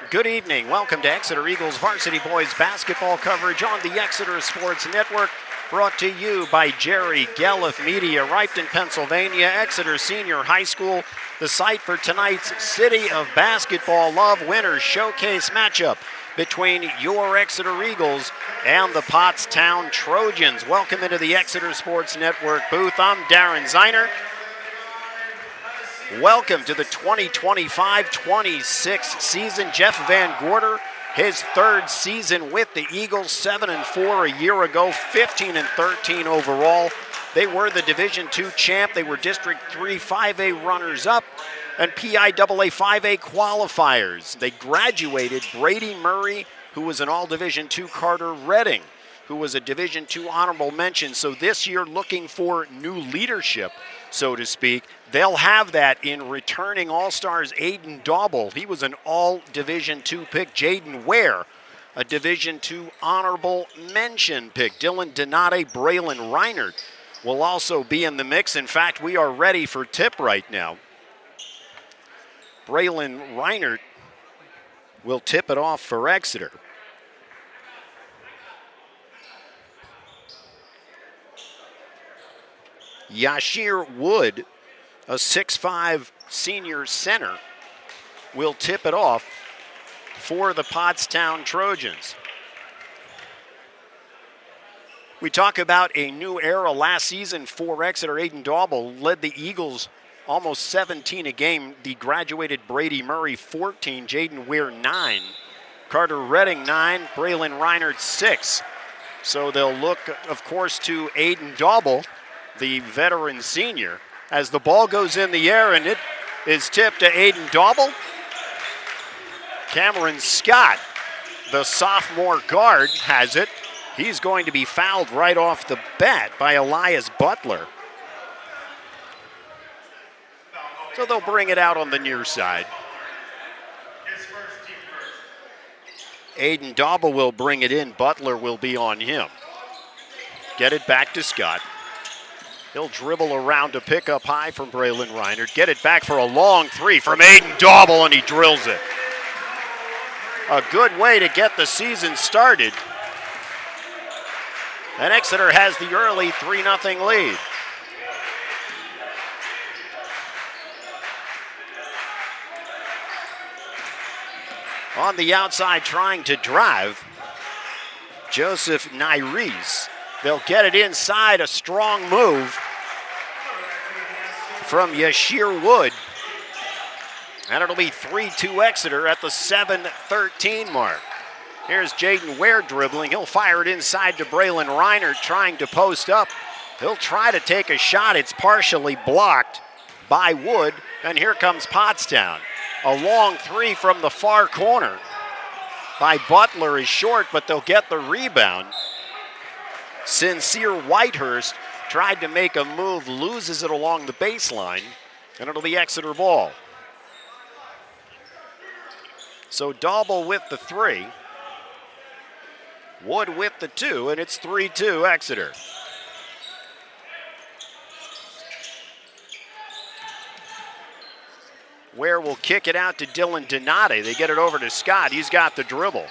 Good evening. Welcome to Exeter Eagles Varsity Boys basketball coverage on the Exeter Sports Network, brought to you by Jerry Gelliff Media, Ripton, Pennsylvania, Exeter Senior High School, the site for tonight's City of Basketball Love Winners Showcase matchup between your Exeter Eagles and the Pottstown Trojans. Welcome into the Exeter Sports Network booth. I'm Darren Zeiner. Welcome to the 2025-26 season. Jeff Van Gorder, his third season with the Eagles, 7-4 a year ago, 15-13 overall. They were the Division II champ. They were District 3 5A runners-up and PIAA 5A qualifiers. They graduated Brady Murray, who was an All-Division II, Carter Redding, who was a Division II honorable mention. So this year, looking for new leadership, so to speak. They'll have that in returning All-Stars Aiden Dauble. He was an All-Division II pick. Jaden Ware, a Division II honorable mention pick. Dylan Donate, Braylon Reinert will also be in the mix. In fact, we are ready for tip right now. Braylon Reinert will tip it off for Exeter. Yashir Wood, a 6'5" senior center, will tip it off for the Pottstown Trojans. We talk about a new era last season for Exeter. Aiden Dauble led the Eagles almost 17 a game. The graduated Brady Murray 14, Jaden Ware 9, Carter Redding 9, Braylon Reinert 6. So they'll look, of course, to Aiden Dauble, the veteran senior, as the ball goes in the air and it is tipped to Aiden Dauble. Cameron Scott, the sophomore guard, has it. He's going to be fouled right off the bat by Elias Butler. So they'll bring it out on the near side. Aiden Dauble will bring it in. Butler will be on him. Get it back to Scott. He'll dribble around to pick up high from Braylon Reinert. Get it back for a long three from Aiden Dauble, and he drills it. A good way to get the season started. And Exeter has the early 3-0 lead. On the outside, trying to drive, Joseph Nyrese. They'll get it inside, a strong move from Yashir Wood. And it'll be 3-2 Exeter at the 7:13 mark. Here's Jaden Ware dribbling. He'll fire it inside to Braylon Reinert, trying to post up. He'll try to take a shot. It's partially blocked by Wood. And here comes Pottstown. A long three from the far corner by Butler is short, but they'll get the rebound. Sincere Whitehurst tried to make a move, loses it along the baseline, and it'll be Exeter ball. So Dauble with the three, Wood with the two, and it's 3-2 Exeter. Ware will kick it out to Dylan Donate. They get it over to Scott. He's got the dribble.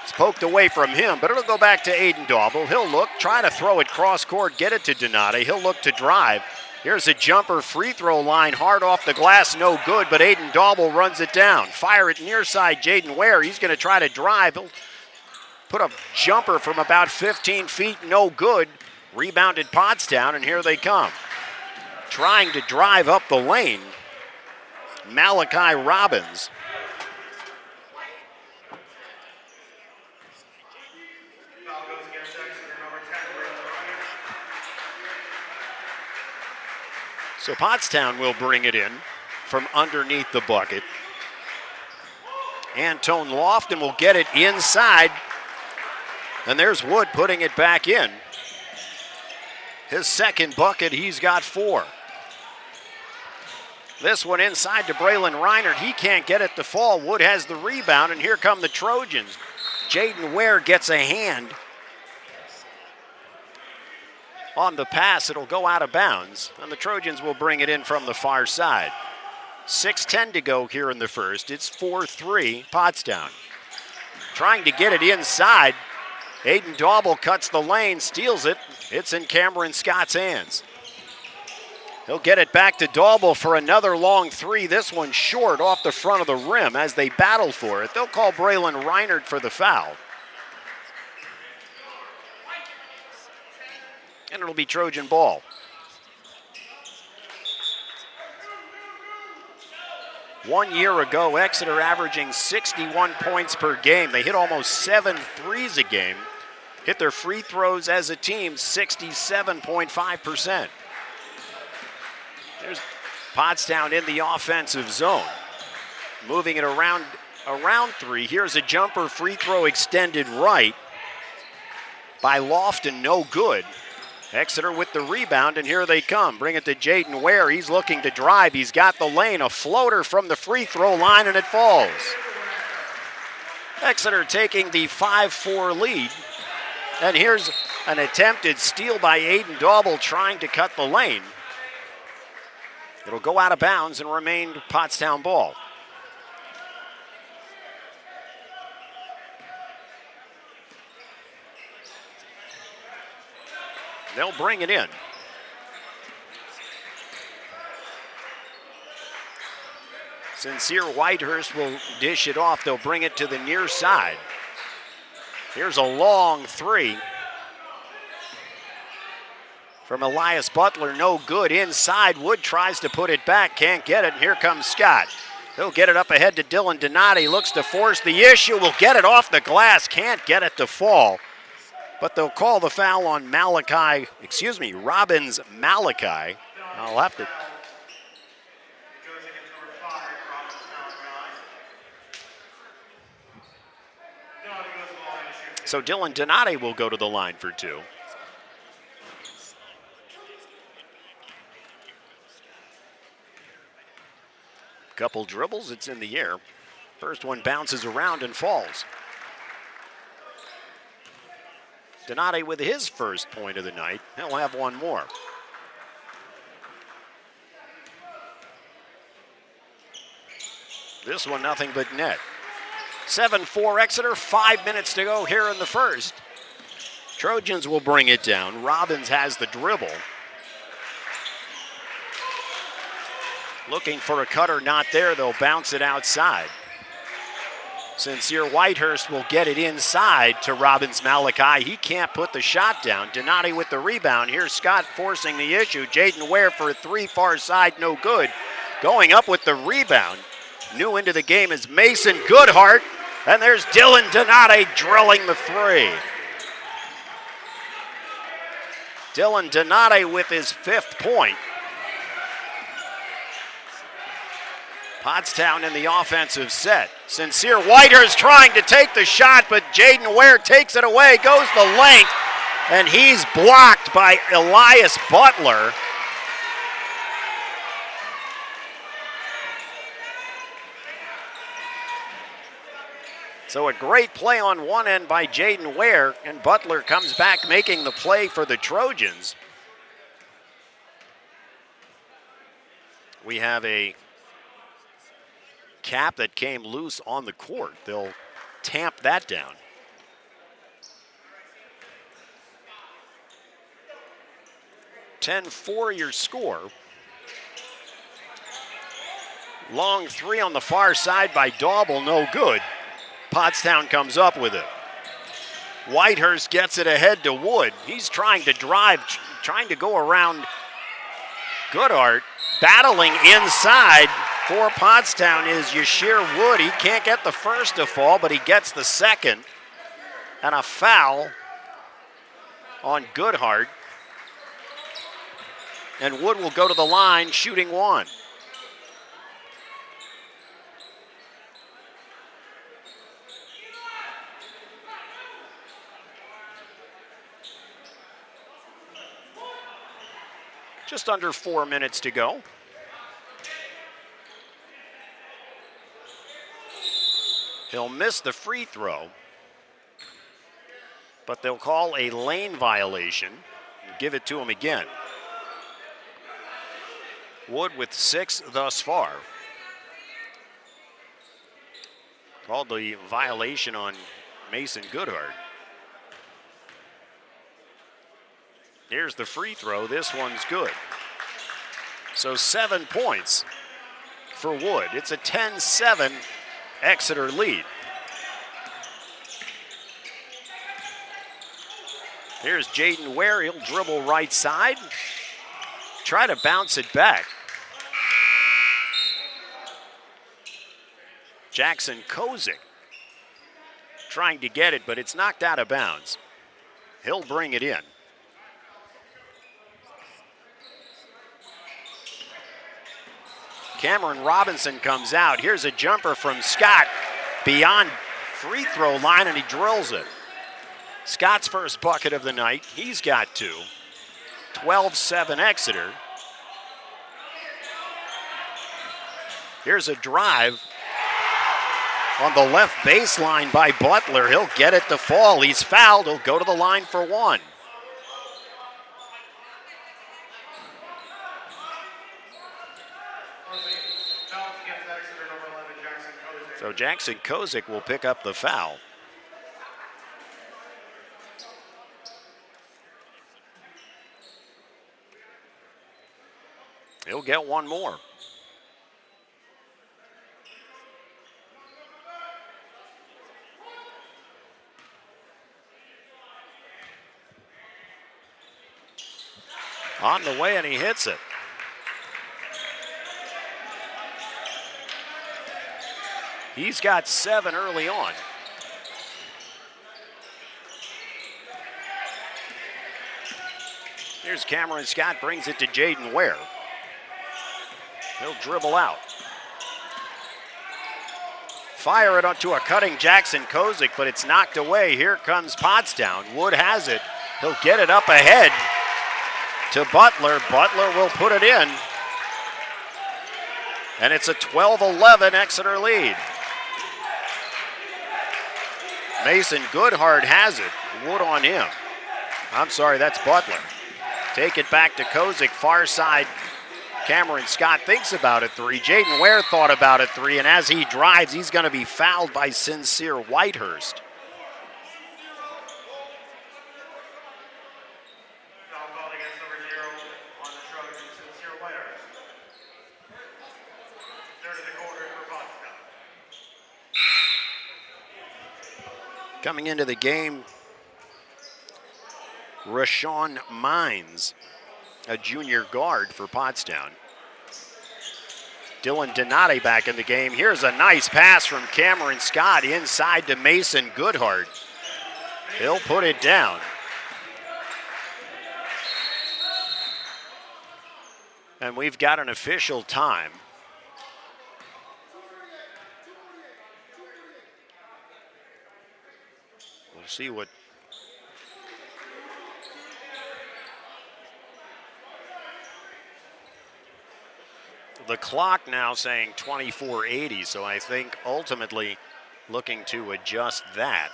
It's poked away from him, but it'll go back to Aiden Dauble. He'll look, try to throw it cross court, get it to Donate. He'll look to drive. Here's a jumper, free throw line, hard off the glass, no good, but Aiden Dauble runs it down. Fire it near side, Jaden Ware. He's going to try to drive. He'll put a jumper from about 15 feet, no good. Rebounded Pottstown, and here they come. Trying to drive up the lane, Malachi Robbins. So Pottstown will bring it in from underneath the bucket. Antone Lofton will get it inside. And there's Wood putting it back in. His second bucket, he's got 4. This one inside to Braylon Reinert. He can't get it to fall. Wood has the rebound, and here come the Trojans. Jaden Ware gets a hand on the pass. It'll go out of bounds, and the Trojans will bring it in from the far side. 6:10 to go here in the first. It's 4-3 Pottstown. Trying to get it inside. Aiden Dauble cuts the lane, steals it. It's in Cameron Scott's hands. He'll get it back to Dauble for another long three. This one short off the front of the rim as they battle for it. They'll call Braylon Reinert for the foul. And it'll be Trojan ball. One year ago, Exeter averaging 61 points per game. They hit almost 7 threes a game. Hit their free throws as a team 67.5%. There's Pottstown in the offensive zone. Moving it around three. Here's a jumper free throw extended right by Lofton, no good. Exeter with the rebound, and here they come. Bring it to Jaden Ware. He's looking to drive. He's got the lane. A floater from the free throw line, and it falls. Exeter taking the 5-4 lead. And here's an attempted steal by Aiden Dauble trying to cut the lane. It'll go out of bounds and remain Pottstown ball. They'll bring it in. Sincere Whitehurst will dish it off. They'll bring it to the near side. Here's a long three from Elias Butler, no good. Inside, Wood tries to put it back, can't get it, and here comes Scott. He'll get it up ahead to Dylan Donati, looks to force the issue, will get it off the glass, can't get it to fall. But they'll call the foul on Robbins Malachi. I'll have to. So Dylan Donati will go to the line for two. Couple dribbles, it's in the air. First one bounces around and falls. Donati with his first point of the night. He'll have one more. This one nothing but net. 7-4 Exeter, 5 minutes to go here in the first. Trojans will bring it down. Robbins has the dribble. Looking for a cutter, not there. They'll bounce it outside. Sincere Whitehurst will get it inside to Robbins Malachi. He can't put the shot down. Donati with the rebound. Here's Scott forcing the issue. Jaden Ware for a three, far side, no good. Going up with the rebound. New into the game is Mason Goodhart. And there's Dylan Donati drilling the three. Dylan Donati with his 5th point. Pottstown in the offensive set. Sincere Whitehurst trying to take the shot, but Jaden Ware takes it away, goes the length, and he's blocked by Elias Butler. So a great play on one end by Jaden Ware, and Butler comes back making the play for the Trojans. We have a cap that came loose on the court. They'll tamp that down. (10-4) your score. Long three on the far side by Dauble, no good. Pottstown comes up with it. Whitehurst gets it ahead to Wood. He's trying to drive, trying to go around Goodhart. Battling inside for Pottstown is Yashir Wood. He can't get the first to fall, but he gets the second. And a foul on Goodhart. And Wood will go to the line, shooting one. Just under 4 minutes to go. He'll miss the free throw, but they'll call a lane violation and give it to him again. Wood with 6 thus far. Called the violation on Mason Goodhart. Here's the free throw. This one's good. So 7 points for Wood. It's a 10-7 Exeter lead. Here's Jaden Ware. He'll dribble right side. Try to bounce it back. Jackson Kozik trying to get it, but it's knocked out of bounds. He'll bring it in. Cameron Robinson comes out. Here's a jumper from Scott beyond free throw line, and he drills it. Scott's first bucket of the night. He's got 2. 12-7 Exeter. Here's a drive on the left baseline by Butler. He'll get it to fall. He's fouled. He'll go to the line for 1. So Jackson Kozik will pick up the foul. He'll get 1 more. On the way, and he hits it. He's got 7 early on. Here's Cameron Scott, brings it to Jaden Ware. He'll dribble out. Fire it onto a cutting Jackson Kozik, but it's knocked away. Here comes Pottstown. Wood has it. He'll get it up ahead to Butler. Butler will put it in. And it's a 12-11 Exeter lead. Mason Goodhart has it. Wood on him. I'm sorry, that's Butler. Take it back to Kozik, far side. Cameron Scott thinks about a 3. Jaden Ware thought about a 3, and as he drives, he's going to be fouled by Sincere Whitehurst. Coming into the game, Rashawn Mines, a junior guard for Pottstown. Dylan Donati back in the game. Here's a nice pass from Cameron Scott inside to Mason Goodhart. He'll put it down. And we've got an official time. We'll see what the clock now saying 24:80, so I think ultimately looking to adjust that.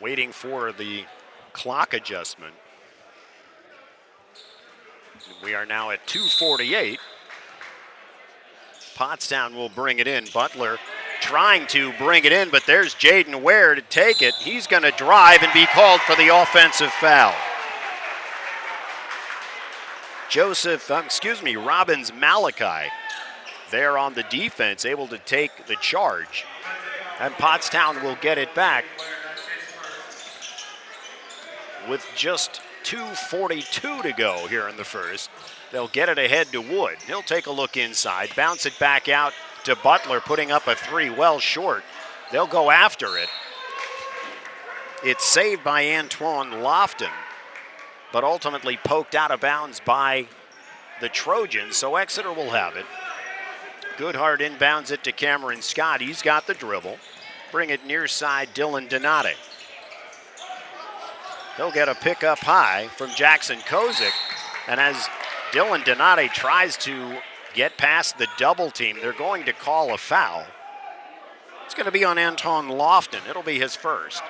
Waiting for the clock adjustment. We are now at 2:48. Pottstown will bring it in. Butler trying to bring it in, but there's Jaden Ware to take it. He's going to drive and be called for the offensive foul. Robbins Malachi there on the defense, able to take the charge. And Pottstown will get it back with just 2:42 to go here in the first. They'll get it ahead to Wood. He'll take a look inside, bounce it back out to Butler, putting up a 3 well short. They'll go after it. It's saved by Antoine Lofton, but ultimately poked out of bounds by the Trojans, so Exeter will have it. Goodhart inbounds it to Cameron Scott. He's got the dribble. Bring it near side, Dylan Donati. He'll get a pick up high from Jackson Kozik, and as Dylan Donati tries to get past the double team, they're going to call a foul. It's going to be on Anton Lofton. It'll be his first.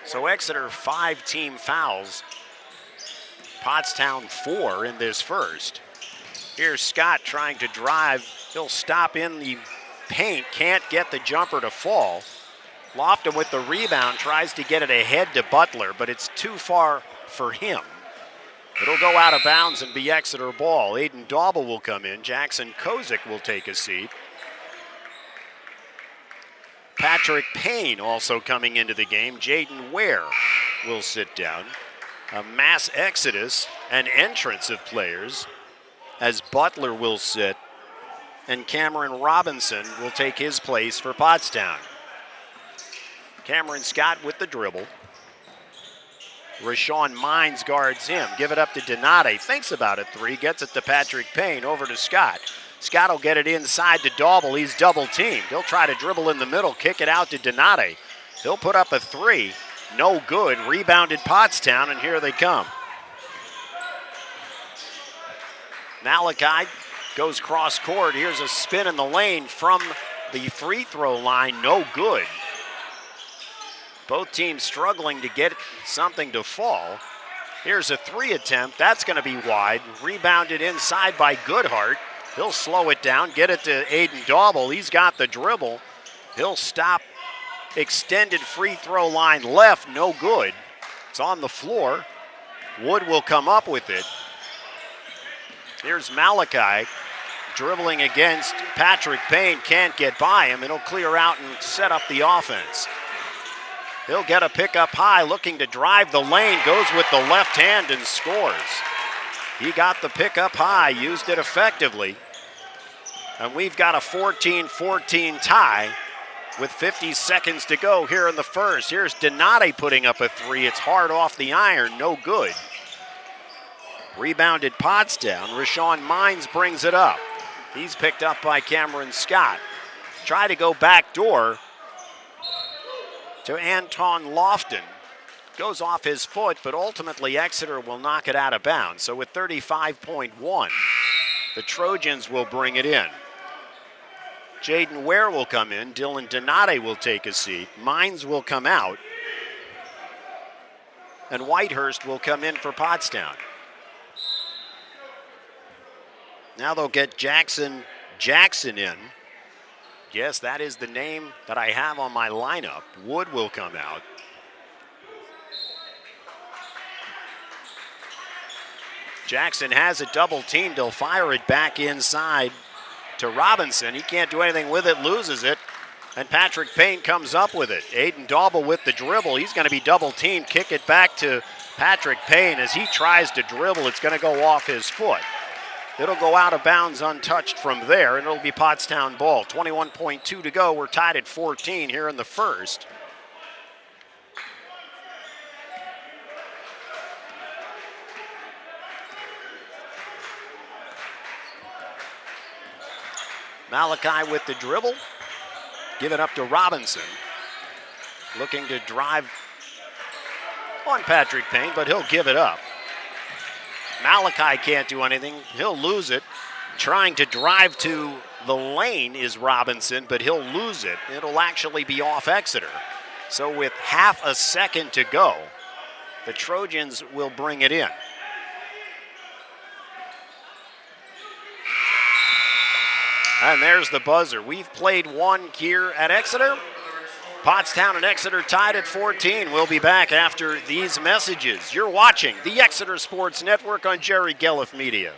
So Exeter 5 team fouls. Pottstown 4 in this first. Here's Scott trying to drive. He'll stop in the paint, can't get the jumper to fall. Lofton with the rebound, tries to get it ahead to Butler, but it's too far for him. It'll go out of bounds and be Exeter ball. Aiden Dauble will come in. Jackson Kozik will take a seat. Patrick Payne also coming into the game. Jaden Ware will sit down. A mass exodus and entrance of players as Butler will sit and Cameron Robinson will take his place for Pottstown. Cameron Scott with the dribble. Rashawn Mines guards him. Give it up to Donate. Thinks about a three. Gets it to Patrick Payne. Over to Scott. Scott will get it inside to Dauble. He's double teamed. He'll try to dribble in the middle. Kick it out to Donate. He'll put up a three. No good. Rebounded Pottstown, and here they come. Malachi goes cross court. Here's a spin in the lane from the free throw line. No good. Both teams struggling to get something to fall. Here's a three attempt. That's going to be wide. Rebounded inside by Goodhart. He'll slow it down, get it to Aiden Dauble. He's got the dribble. He'll stop. Extended free throw line left. No good. It's on the floor. Wood will come up with it. Here's Malachi dribbling against Patrick Payne. Can't get by him. It'll clear out and set up the offense. He'll get a pick up high, looking to drive the lane, goes with the left hand and scores. He got the pick up high, used it effectively. And we've got a 14-14 tie with 50 seconds to go here in the first. Here's Donati putting up a three. It's hard off the iron, no good. Rebounded Pottstown. Rashawn Mines brings it up. He's picked up by Cameron Scott. Try to go back door to Anton Lofton. Goes off his foot, but ultimately Exeter will knock it out of bounds. So with 35.1, the Trojans will bring it in. Jaden Ware will come in. Dylan Donati will take a seat. Mines will come out. And Whitehurst will come in for Pottstown. Now they'll get Jackson in. Yes, that is the name that I have on my lineup. Wood will come out. Jackson has it double teamed. He'll fire it back inside to Robinson. He can't do anything with it, loses it. And Patrick Payne comes up with it. Aiden Dauble with the dribble. He's going to be double teamed. Kick it back to Patrick Payne. As he tries to dribble, it's going to go off his foot. It'll go out of bounds untouched from there, and it'll be Pottstown ball. 21.2 to go. We're tied at 14 here in the first. Malachi with the dribble. Give it up to Robinson. Looking to drive on Patrick Payne, but he'll give it up. Malachi can't do anything. He'll lose it. Trying to drive to the lane is Robinson, but he'll lose it. It'll actually be off Exeter. So with half a second to go, the Trojans will bring it in. And there's the buzzer. We've played one here at Exeter. Pottstown and Exeter tied at 14. We'll be back after these messages. You're watching the Exeter Sports Network on Jerry Gelliff Media.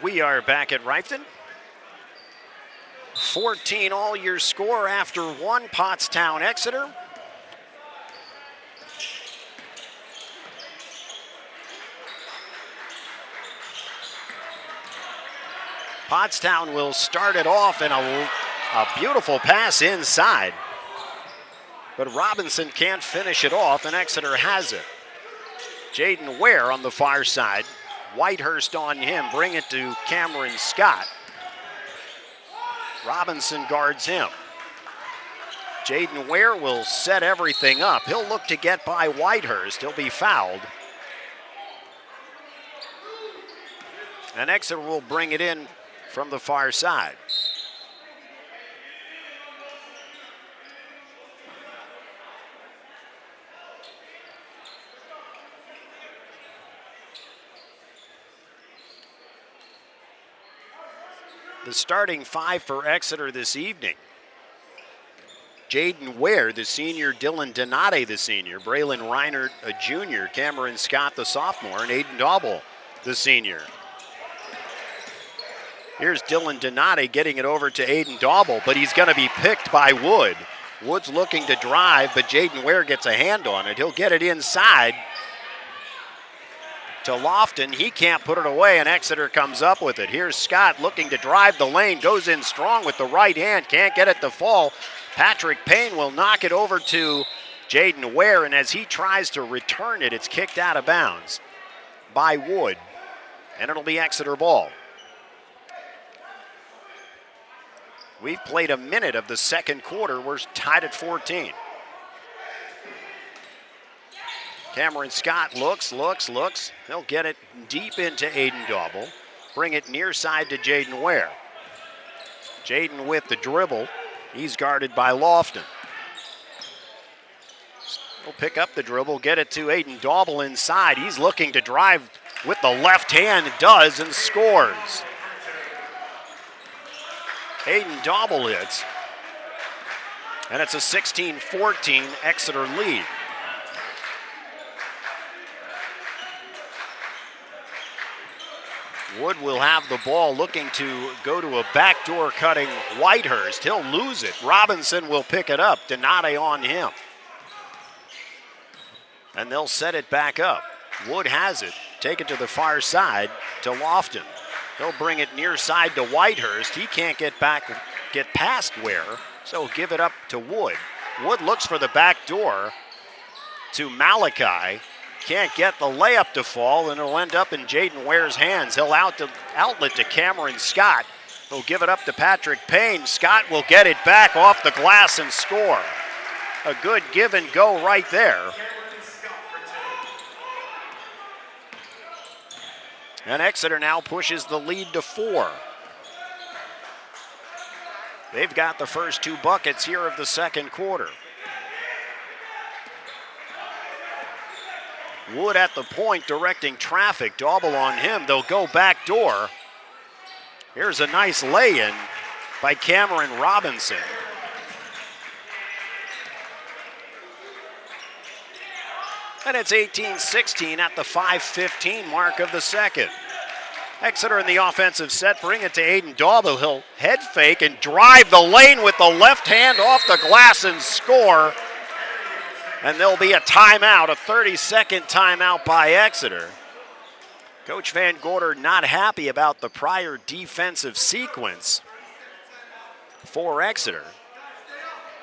We are back at Rifton. 14 all your score after one, Pottstown Exeter. Pottstown will start it off in a beautiful pass inside. But Robinson can't finish it off, and Exeter has it. Jaden Ware on the far side. Whitehurst on him, bring it to Cameron Scott. Robinson guards him. Jaden Ware will set everything up. He'll look to get by Whitehurst. He'll be fouled. And Exeter will bring it in from the far side. The starting five for Exeter this evening: Jaden Ware, the senior; Dylan Donate, the senior; Braylon Reinert, a junior; Cameron Scott, the sophomore; and Aiden Dauble, the senior. Here's Dylan Donate getting it over to Aiden Dauble, but he's going to be picked by Wood. Wood's looking to drive, but Jaden Ware gets a hand on it. He'll get it inside to Lofton. He can't put it away, and Exeter comes up with it. Here's Scott looking to drive the lane, goes in strong with the right hand, can't get it to fall. Patrick Payne will knock it over to Jaden Ware, and as he tries to return it, it's kicked out of bounds by Wood, and it'll be Exeter ball. We've played a minute of the second quarter. We're tied at 14. Cameron Scott looks. He'll get it deep into Aiden Dauble. Bring it near side to Jaden Ware. Jaden with the dribble. He's guarded by Lofton. He'll pick up the dribble, get it to Aiden Dauble inside. He's looking to drive with the left hand, does, and scores. Aiden Dauble hits, and it's a 16-14 Exeter lead. Wood will have the ball, looking to go to a backdoor cutting Whitehurst. He'll lose it. Robinson will pick it up. Donate on him. And they'll set it back up. Wood has it. Take it to the far side to Lofton. He'll bring it near side to Whitehurst. He can't get past Ware, so give it up to Wood. Wood looks for the back door to Malachi. Can't get the layup to fall, and it'll end up in Jaden Ware's hands. He'll outlet to Cameron Scott. He'll give it up to Patrick Payne. Scott will get it back off the glass and score. A good give and go right there. And Exeter now pushes the lead to 4. They've got the first 2 buckets here of the second quarter. Wood at the point directing traffic. Dauble on him. They'll go back door. Here's a nice lay-in by Cameron Robinson. And it's 18-16 at the 5:15 mark of the second. Exeter in the offensive set. Bring it to Aiden Dauble. He'll head fake and drive the lane with the left hand off the glass and score. And there'll be a timeout, a 30-second timeout by Exeter. Coach Van Gorder not happy about the prior defensive sequence for Exeter.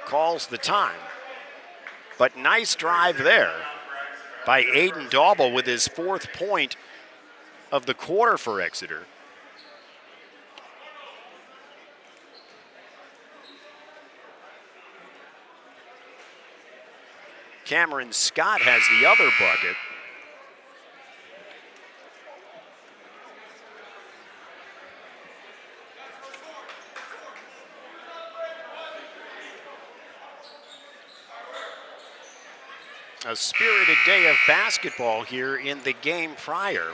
Calls the time. But nice drive there by Aiden Dauble with his 4th point of the quarter for Exeter. Cameron Scott has the other bucket. A spirited day of basketball here in the game prior.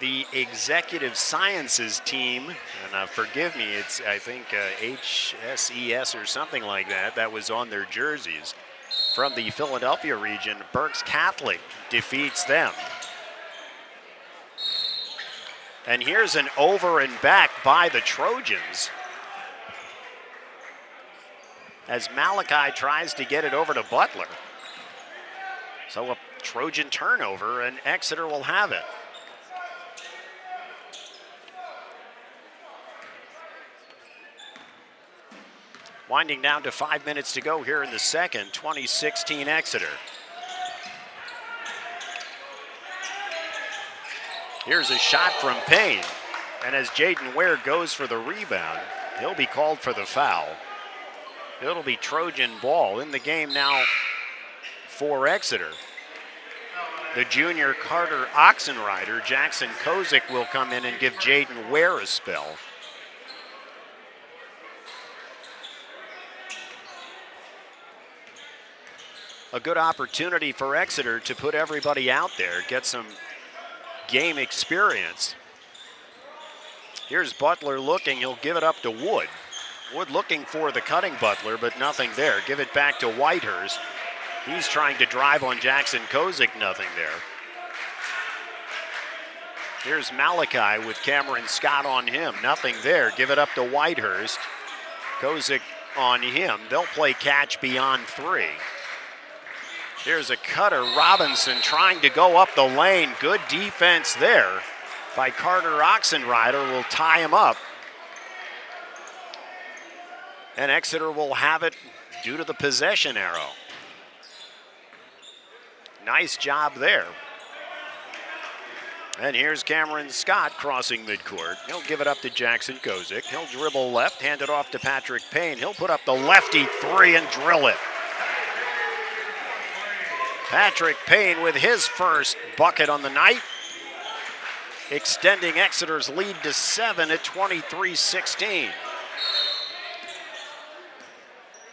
The Executive Sciences team, and forgive me, it's I think HSES or something like that, that was on their jerseys. From the Philadelphia region, Berks Catholic defeats them. And here's an over and back by the Trojans, as Malachi tries to get it over to Butler. So a Trojan turnover, and Exeter will have it. Winding down to 5 minutes to go here in the second, 2016 Exeter. Here's a shot from Payne, and as Jaden Ware goes for the rebound, he'll be called for the foul. It'll be Trojan ball in the game now for Exeter. The junior Carter Oxenrider, Jackson Kozik, will come in and give Jaden Ware a spell. A good opportunity for Exeter to put everybody out there, get some game experience. Here's Butler looking, he'll give it up to Wood. Wood looking for the cutting Butler, but nothing there. Give it back to Whitehurst. He's trying to drive on Jackson Kozik, nothing there. Here's Malachi with Cameron Scott on him, nothing there. Give it up to Whitehurst. Kozik on him. They'll play catch beyond 3. Here's a cutter, Robinson trying to go up the lane. Good defense there by Carter Oxenrider, will tie him up. And Exeter will have it due to the possession arrow. Nice job there. And here's Cameron Scott crossing midcourt. He'll give it up to Jackson Kozik. He'll dribble left, hand it off to Patrick Payne. He'll put up the lefty 3 and drill it. Patrick Payne with his first bucket on the night, extending Exeter's lead to 7 at 23-16.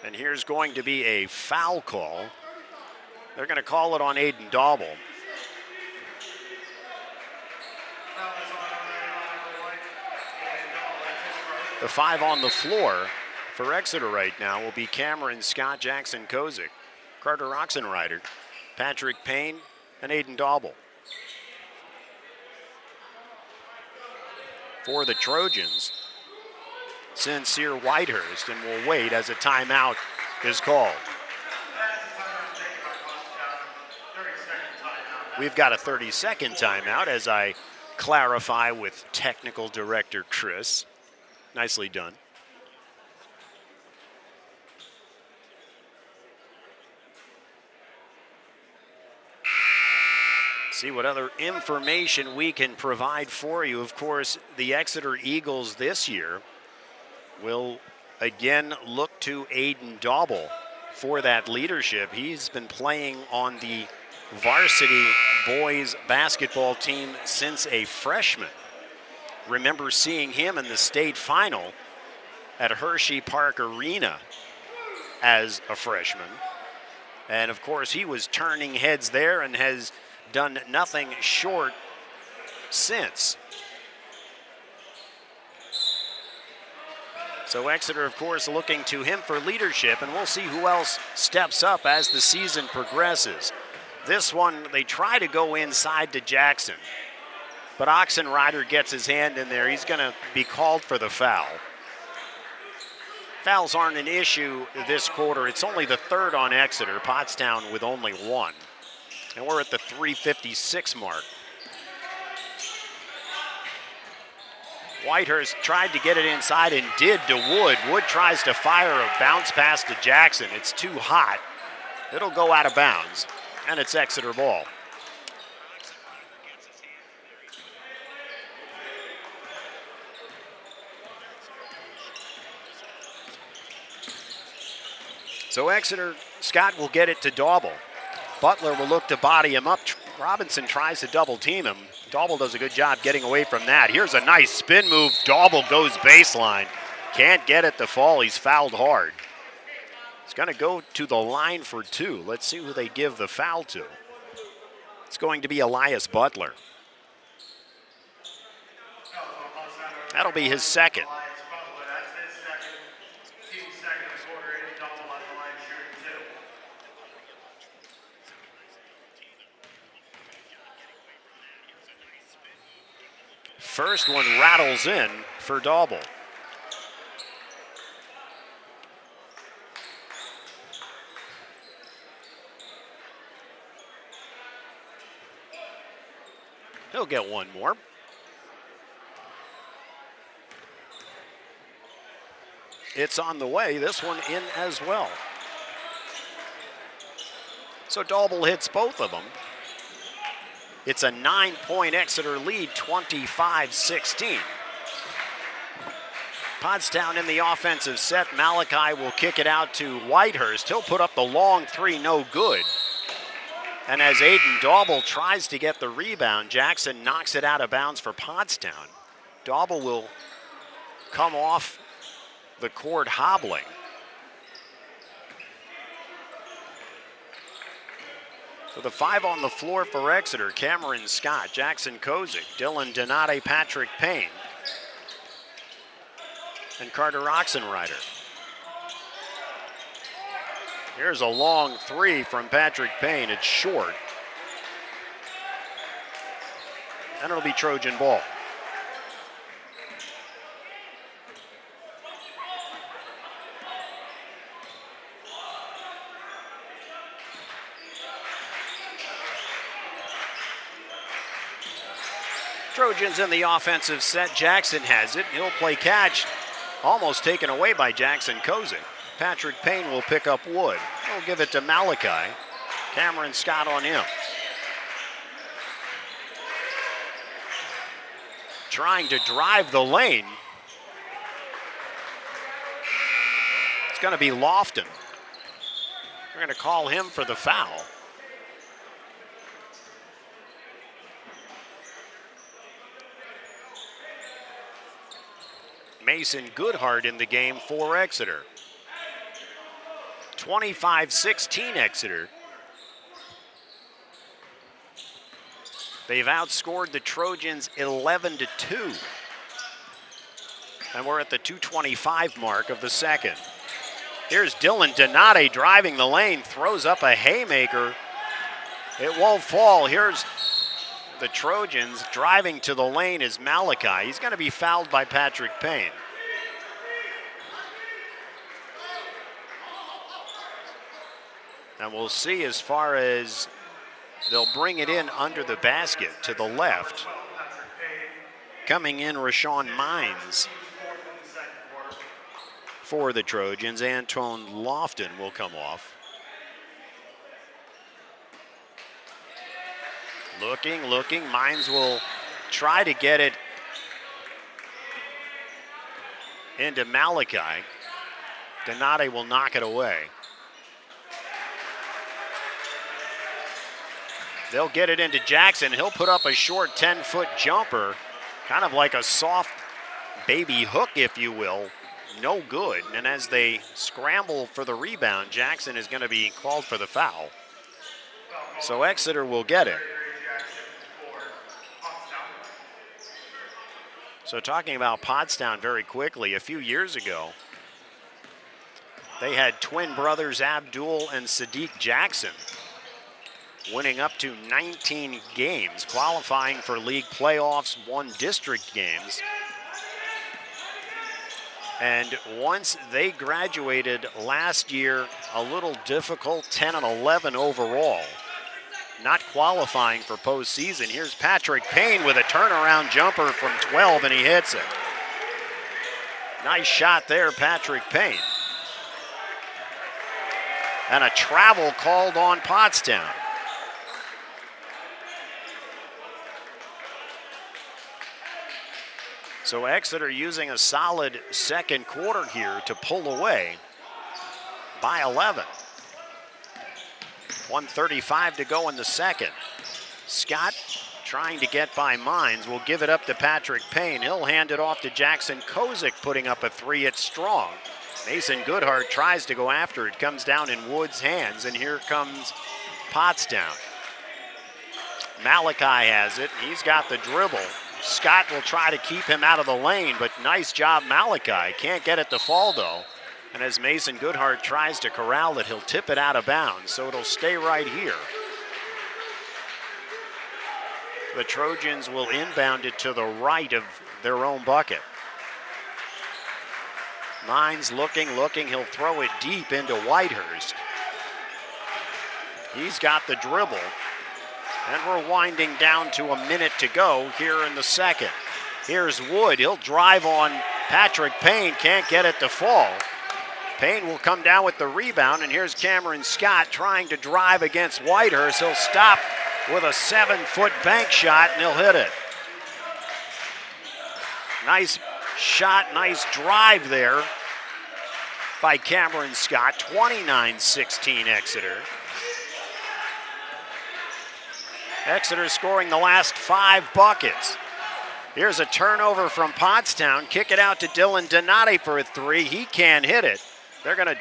And here's going to be a foul call. They're going to call it on Aiden Dauble. The 5 on the floor for Exeter right now will be Cameron Scott, Jackson Kozik, Carter Oxenrider, Patrick Payne, and Aiden Dauble. For the Trojans, Sincere Whitehurst, and will wait as a timeout is called. We've got a 30-second timeout as I clarify with technical director Chris. Nicely done. See what other information we can provide for you. Of course, the Exeter Eagles this year will again look to Aiden Dauble for that leadership. He's been playing on the varsity boys basketball team since a freshman. Remember seeing him in the state final at Hershey Park Arena as a freshman. And of course, he was turning heads there and has done nothing short since. So Exeter, of course, looking to him for leadership, and we'll see who else steps up as the season progresses. This one, they try to go inside to Jackson, but Oxenrider gets his hand in there. He's going to be called for the foul. Fouls aren't an issue this quarter. It's only the 3rd on Exeter, Pottstown with only 1. And we're at the 3:56 mark. Whitehurst tried to get it inside and did to Wood. Wood tries to fire a bounce pass to Jackson. It's too hot. It'll go out of bounds, and it's Exeter ball. So Exeter, Scott will get it to Dauble. Butler will look to body him up. Robinson tries to double team him. Dauble does a good job getting away from that. Here's a nice spin move. Dauble goes baseline. Can't get it to fall. He's fouled hard. He's going to go to the line for 2. Let's see who they give the foul to. It's going to be Elias Butler. That'll be his second. first one rattles in for Dauble. He'll get one more. It's on the way. This one in as well. So Dauble hits both of them. It's a 9-point Exeter lead, 25-16. Pottstown in the offensive set. Malachi will kick it out to Whitehurst. He'll put up the long three, no good. And as Aiden Dauble tries to get the rebound, Jackson knocks it out of bounds for Pottstown. Dauble will come off the court hobbling. So the 5 on the floor for Exeter: Cameron Scott, Jackson Kozik, Dylan Donate, Patrick Payne, and Carter Oxenrider. Here's a long three from Patrick Payne. It's short. And it'll be Trojan ball. Trojans in the offensive set. Jackson has it. He'll play catch. Almost taken away by Jackson Kozik. Patrick Payne will pick up wood. He'll give it to Malachi. Cameron Scott on him. Trying to drive the lane. It's going to be Lofton. We're going to call him for the foul. Mason Goodhart in the game for Exeter. 25-16 Exeter. They've outscored the Trojans 11-2. And we're at the 2:25 mark of the second. Here's Dylan Donate driving the lane, throws up a haymaker. It won't fall. Here's the Trojans driving to the lane is Malachi. He's going to be fouled by Patrick Payne. And we'll see as far as they'll bring it in under the basket to the left. Coming in, Rashawn Mines for the Trojans. Antone Lofton will come off. Looking. Mines will try to get it into Malachi. Donate will knock it away. They'll get it into Jackson. He'll put up a short 10-foot jumper, kind of like a soft baby hook, if you will. No good. And as they scramble for the rebound, Jackson is going to be called for the foul. So Exeter will get it. So talking about Pottstown very quickly, a few years ago, they had twin brothers Abdul and Sadiq Jackson, winning up to 19 games, qualifying for league playoffs, won district games. And once they graduated last year, a little difficult, 10-11 overall, not qualifying for postseason. Here's Patrick Payne with a turnaround jumper from 12, and he hits it. Nice shot there, Patrick Payne. And a travel called on Pottstown. So Exeter using a solid second quarter here to pull away by 11. 1:35 to go in the second. Scott trying to get by Mines will give it up to Patrick Payne. He'll hand it off to Jackson Kozik, putting up a three. It's strong. Mason Goodhart tries to go after it. Comes down in Wood's hands, and here comes Pottstown. Malachi has it. He's got the dribble. Scott will try to keep him out of the lane, but nice job, Malachi. Can't get it to fall, though. And as Mason Goodhart tries to corral it, he'll tip it out of bounds, so it'll stay right here. The Trojans will inbound it to the right of their own bucket. Mines looking. He'll throw it deep into Whitehurst. He's got the dribble. And we're winding down to a minute to go here in the second. Here's Wood. He'll drive on Patrick Payne. Can't get it to fall. Payne will come down with the rebound. And here's Cameron Scott trying to drive against Whitehurst. He'll stop with a 7-foot bank shot, and he'll hit it. Nice shot, nice drive there by Cameron Scott. 29-16 Exeter. Exeter scoring the last 5 buckets. Here's a turnover from Pottstown. Kick it out to Dylan Donati for a 3. He can't hit it. They're going to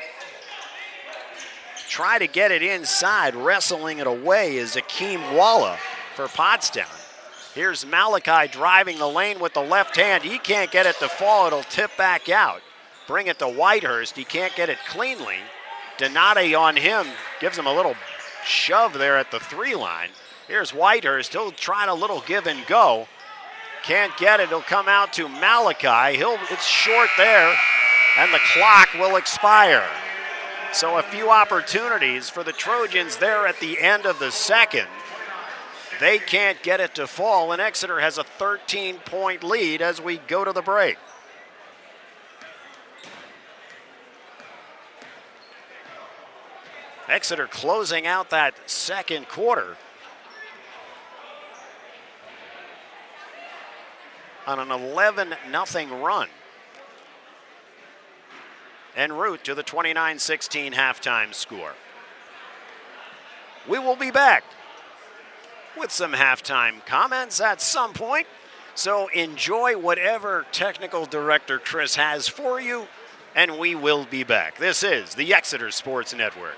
try to get it inside. Wrestling it away is Akeem Walla for Pottstown. Here's Malachi driving the lane with the left hand. He can't get it to fall. It'll tip back out. Bring it to Whitehurst. He can't get it cleanly. Donati on him. Gives him a little shove there at the 3 line. Here's Whitehurst. He'll try a little give and go. Can't get it. He'll come out to Malachi. It's short there, and the clock will expire. So a few opportunities for the Trojans there at the end of the second. They can't get it to fall, and Exeter has a 13-point lead as we go to the break. Exeter closing out that second quarter on an 11-0 run en route to the 29-16 halftime score. We will be back with some halftime comments at some point, so enjoy whatever technical director Chris has for you, and we will be back. This is the Exeter Sports Network.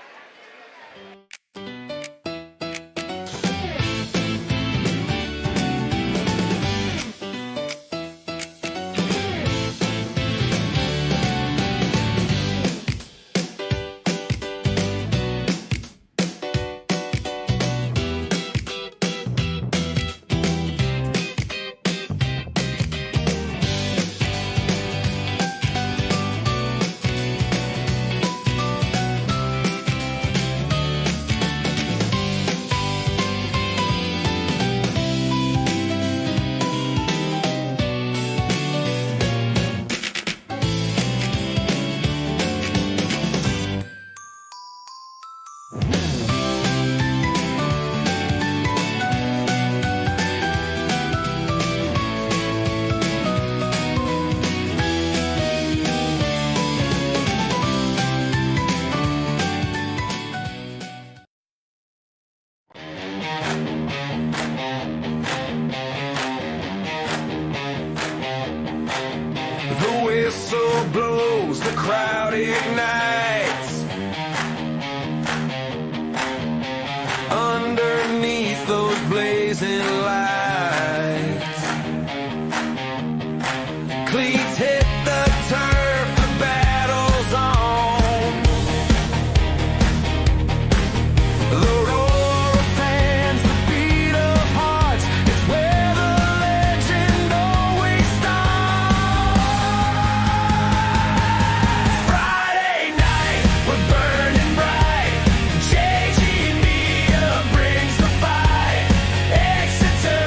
Exeter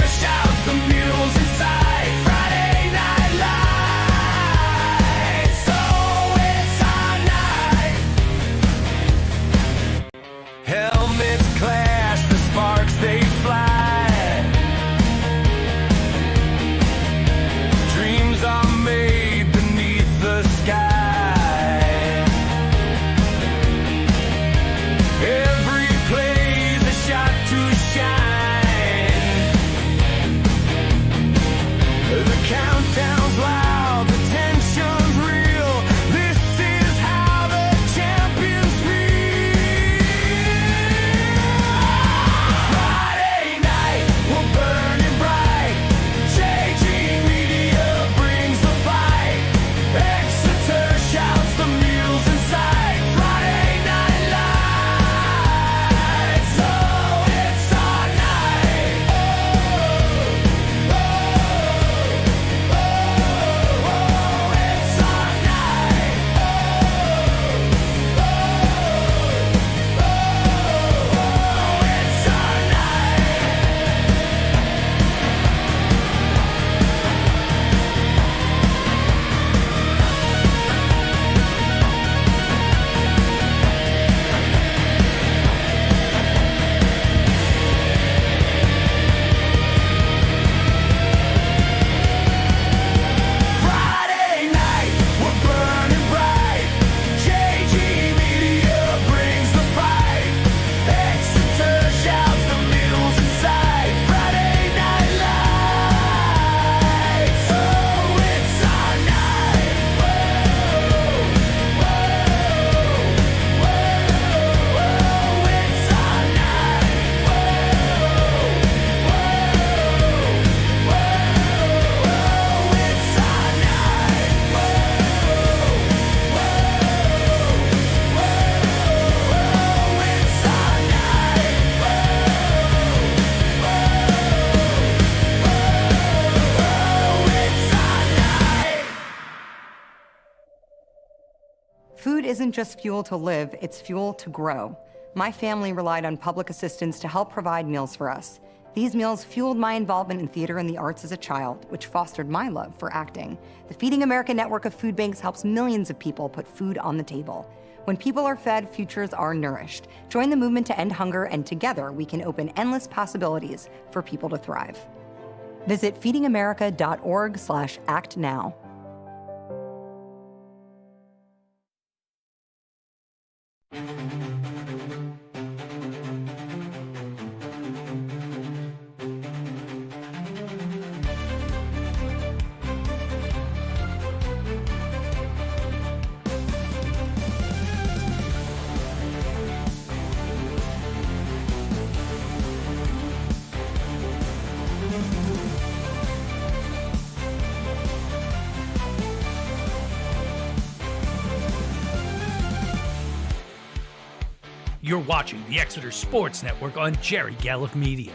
isn't just fuel to live, it's fuel to grow. My family relied on public assistance to help provide meals for us. These meals fueled my involvement in theater and the arts as a child, which fostered my love for acting. The Feeding America network of food banks helps millions of people put food on the table. When people are fed, futures are nourished. Join the movement to end hunger, and together we can open endless possibilities for people to thrive. Visit feedingamerica.org/actnow. You're watching the Exeter Sports Network on Jerry Galliff Media.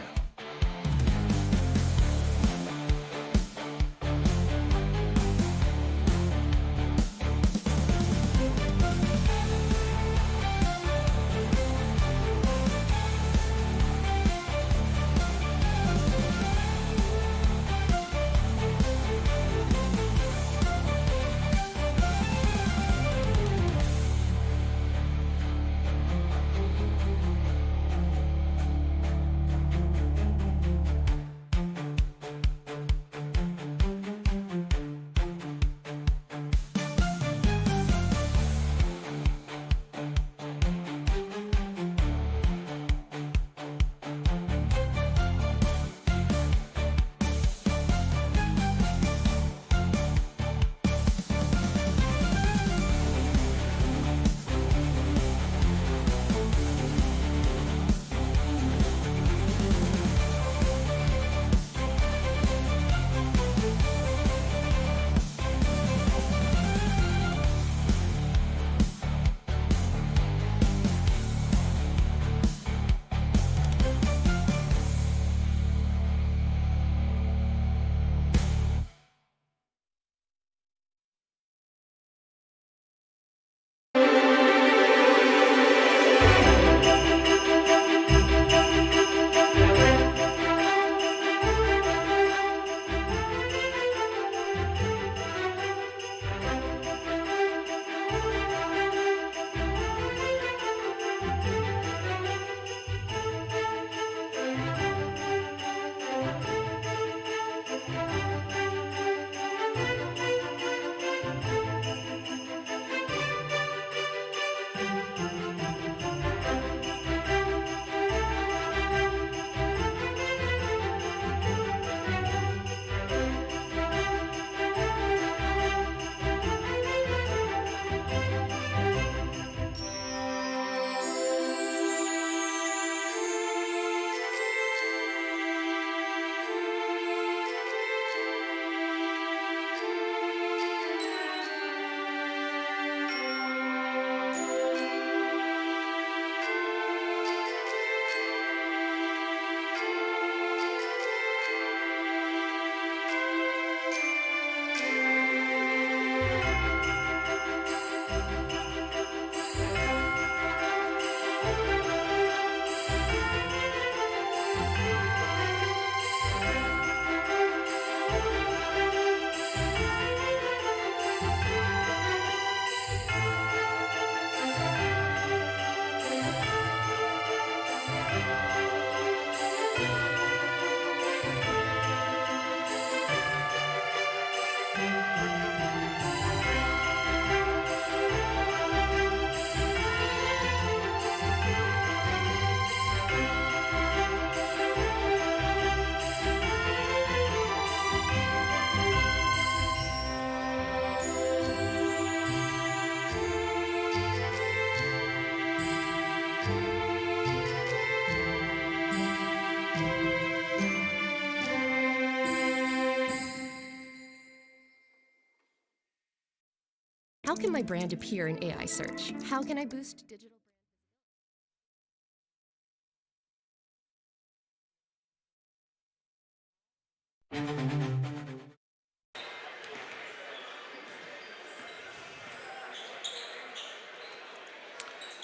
How can my brand appear in AI search? How can I boost digital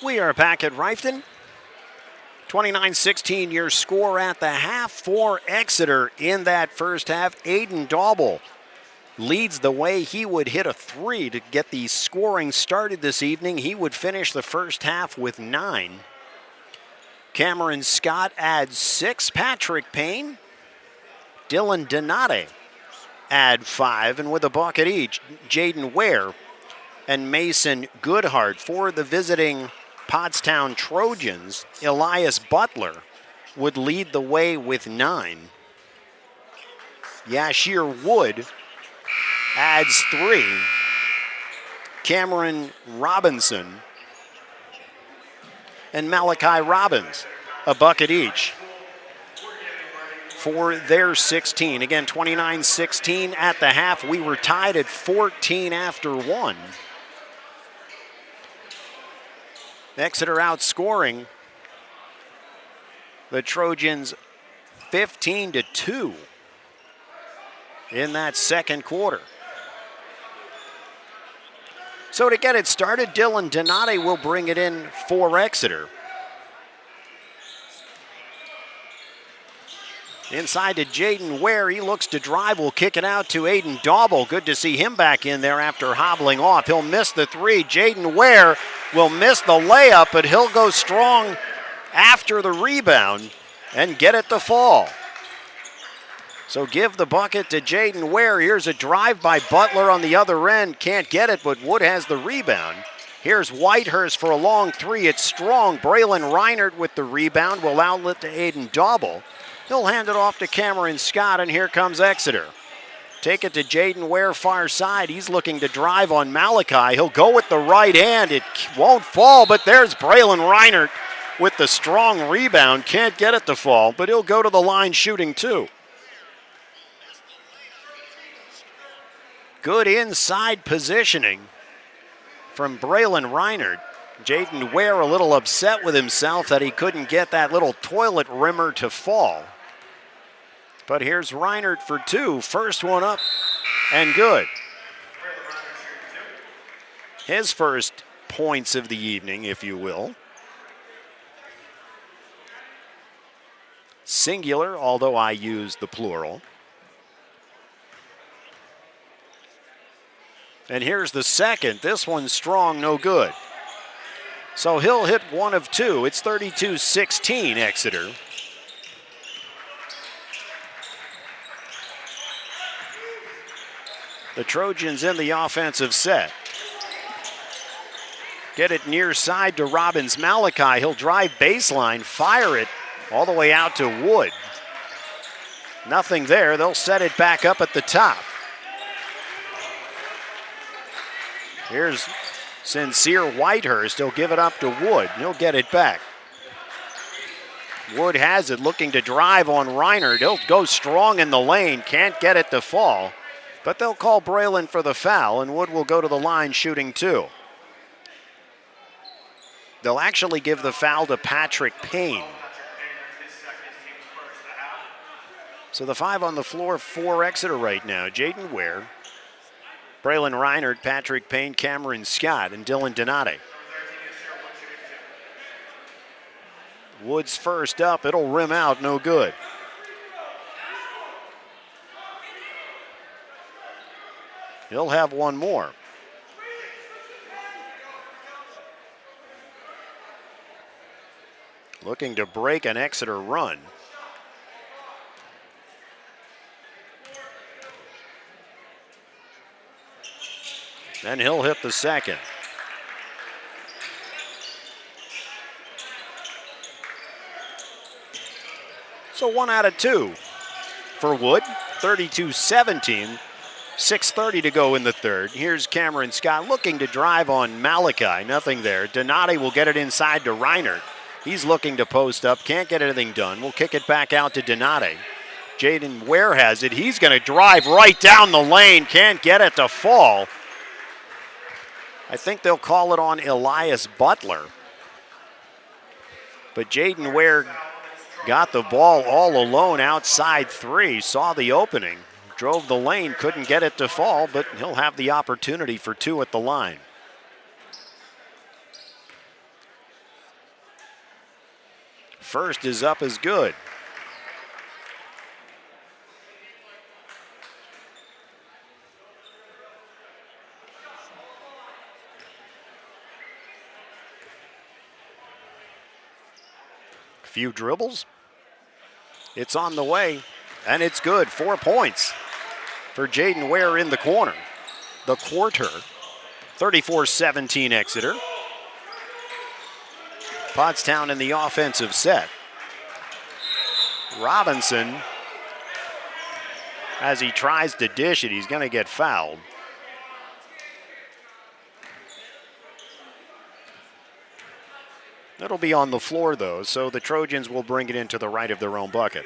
We are back at Rifton. 29-16 your score at the half for Exeter in that first half. Aiden Dauble leads the way. He would hit a 3 to get the scoring started this evening. He would finish the first half with 9. Cameron Scott adds 6. Patrick Payne, Dylan Donate add 5. And with a bucket each, Jaden Ware and Mason Goodhart. For the visiting Pottstown Trojans, Elias Butler would lead the way with 9. Yashir Wood adds 3. Cameron Robinson and Malachi Robbins, a bucket each for their 16. Again, 29-16 at the half. We were tied at 14 after 1. Exeter outscoring the Trojans 15-2 in that second quarter. So to get it started, Dylan Donate will bring it in for Exeter. Inside to Jaden Ware. He looks to drive. Will kick it out to Aiden Dauble. Good to see him back in there after hobbling off. He'll miss the 3. Jaden Ware will miss the layup, but he'll go strong after the rebound and get it to fall. So give the bucket to Jaden Ware. Here's a drive by Butler on the other end. Can't get it, but Wood has the rebound. Here's Whitehurst for a long 3. It's strong. Braylon Reinert with the rebound will outlet to Aiden Dauble. He'll hand it off to Cameron Scott, and here comes Exeter. Take it to Jaden Ware, far side. He's looking to drive on Malachi. He'll go with the right hand. It won't fall, but there's Braylon Reinert with the strong rebound. Can't get it to fall, but he'll go to the line shooting 2. Good inside positioning from Braylon Reinert. Jaden Ware a little upset with himself that he couldn't get that little toilet rimmer to fall. But here's Reinert for 2. First one up and good. His first points of the evening, if you will. Singular, although I use the plural. And here's the second. This one's strong, no good. So he'll hit 1 of 2. It's 32-16 Exeter. The Trojans in the offensive set. Get it near side to Robbins Malachi. He'll drive baseline, fire it all the way out to Wood. Nothing there. They'll set it back up at the top. Here's Sincere Whitehurst. He'll give it up to Wood. He'll get it back. Wood has it, looking to drive on Reinert. He'll go strong in the lane. Can't get it to fall. But they'll call Braylon for the foul, and Wood will go to the line shooting 2. They'll actually give the foul to Patrick Payne. So the 5 on the floor for Exeter right now. Jaden Ware, Braylon Reinert, Patrick Payne, Cameron Scott, and Dylan Donate. Wood's first up. It'll rim out, no good. He'll have one more. Looking to break an Exeter run. Then he'll hit the second. So 1 out of 2 for Wood, 32-17. 6:30 to go in the third. Here's Cameron Scott looking to drive on Malachi. Nothing there. Donati will get it inside to Reinert. He's looking to post up. Can't get anything done. We'll kick it back out to Donati. Jaden Ware has it. He's going to drive right down the lane. Can't get it to fall. I think they'll call it on Elias Butler. But Jaden Ware got the ball all alone outside 3. Saw the opening. Drove the lane, couldn't get it to fall, but he'll have the opportunity for 2 at the line. first is up as good. Few dribbles. It's on the way, and it's good. 4 points for Jaden Ware in the corner. The quarter, 34-17 Exeter. Pottstown in the offensive set. Robinson, as he tries to dish it, he's going to get fouled. It'll be on the floor, though, so the Trojans will bring it into the right of their own bucket.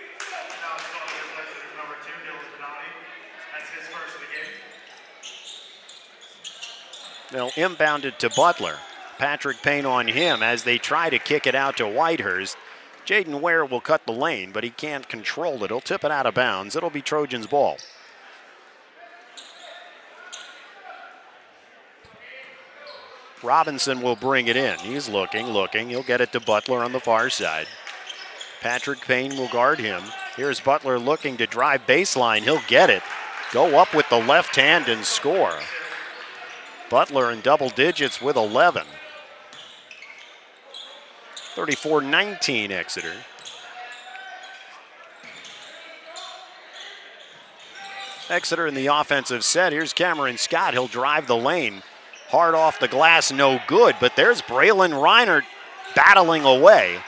They'll inbound it to Butler. Patrick Payne on him as they try to kick it out to Whitehurst. Jaden Ware will cut the lane, but he can't control it. He'll tip it out of bounds. It'll be Trojans' ball. Robinson will bring it in. He's looking. He'll get it to Butler on the far side. Patrick Payne will guard him. Here's Butler looking to drive baseline. He'll get it. Go up with the left hand and score. Butler in double digits with 11. 34-19 Exeter. Exeter in the offensive set. Here's Cameron Scott. He'll drive the lane. Hard off the glass, no good, but there's Braylon Reinert battling away.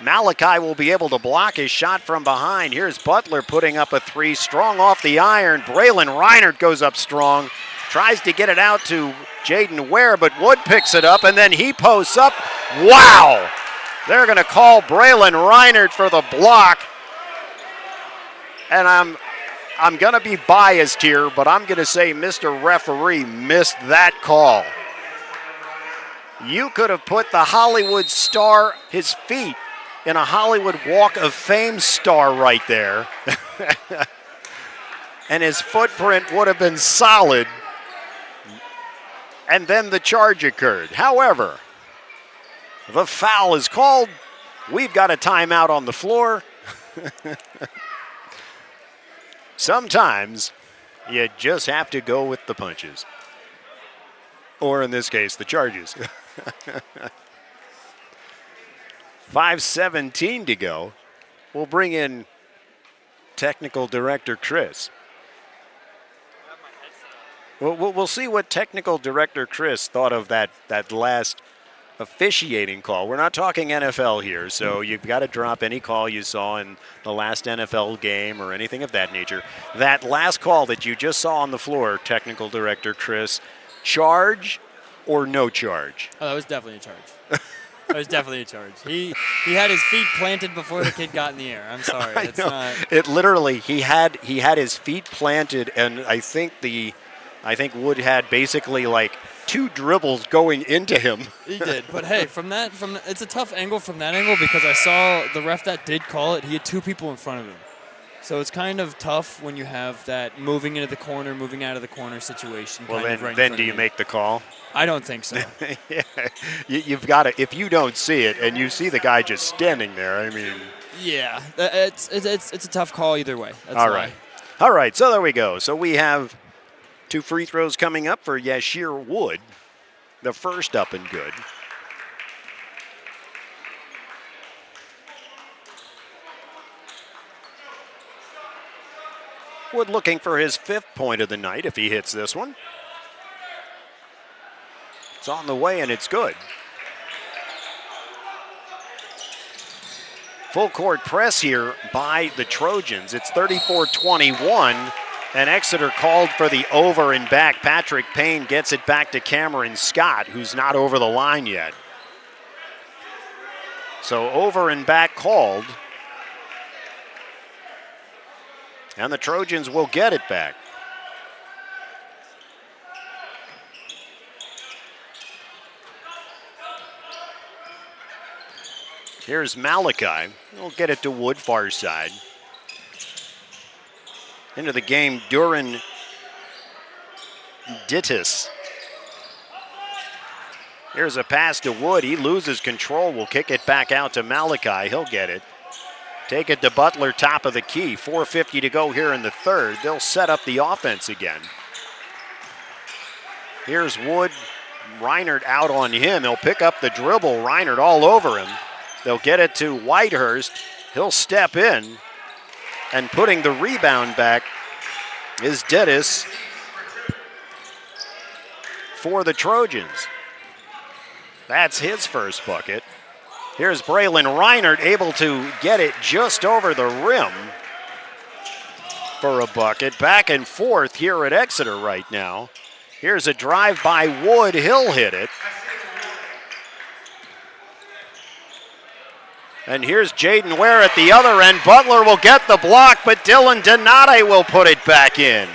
Malachi will be able to block his shot from behind. Here's Butler putting up a three, strong off the iron. Braylon Reinert goes up strong, tries to get it out to Jaden Ware, but Wood picks it up, and then he posts up. Wow! They're going to call Braylon Reinert for the block, and I'm going to be biased here, but I'm going to say Mr. Referee missed that call. You could have put the Hollywood star, his feet, in a Hollywood Walk of Fame star right there. And his footprint would have been solid. And then the charge occurred. However, the foul is called. We've got a timeout on the floor. Sometimes you just have to go with the punches. Or in this case, the charges. 5:17 to go. We'll bring in technical director Chris. We'll see what technical director Chris thought of that last officiating call. We're not talking NFL here, so you've got to drop any call you saw in the last NFL game or anything of that nature. That last call that you just saw on the floor, technical director Chris, charge or no charge? Oh, that was definitely a charge. That was definitely a charge. He had his feet planted before the kid got in the air. I'm sorry. It's not. It literally, he had his feet planted, and I think Wood had basically like 2 dribbles going into him. He did, but hey, it's a tough angle from that angle because I saw the ref that did call it. He had 2 people in front of him, so it's kind of tough when you have that moving into the corner, moving out of the corner situation. Well, then do you make the call? I don't think so. Yeah, you've got to. If you don't see it and you see the guy just standing there, I mean. Yeah, it's a tough call either way. That's All right. So there we go. So we have 2 free throws coming up for Yashir Wood. The first up and good. Wood looking for his 5th point of the night if he hits this one. It's on the way and it's good. Full court press here by the Trojans. It's 34-21. And Exeter called for the over and back. Patrick Payne gets it back to Cameron Scott, who's not over the line yet. So over and back called. And the Trojans will get it back. Here's Malachi. He'll get it to Wood, far side. Into the game, Duran Dittis Here's a pass to Wood. He loses control. Will kick it back out to Malachi. He'll get it. Take it to Butler, top of the key. 4:50 to go here in the third. They'll set up the offense again. Here's Wood. Reinert out on him. He'll pick up the dribble. Reinert all over him. They'll get it to Whitehurst. He'll step in. And putting the rebound back is Dittus for the Trojans. That's his first bucket. Here's Braylon Reinert able to get it just over the rim for a bucket. Back and forth here at Exeter right now. Here's a drive by Wood. He'll hit it. And here's Jaden Ware at the other end. Butler will get the block, but Dylan Donate will put it back in.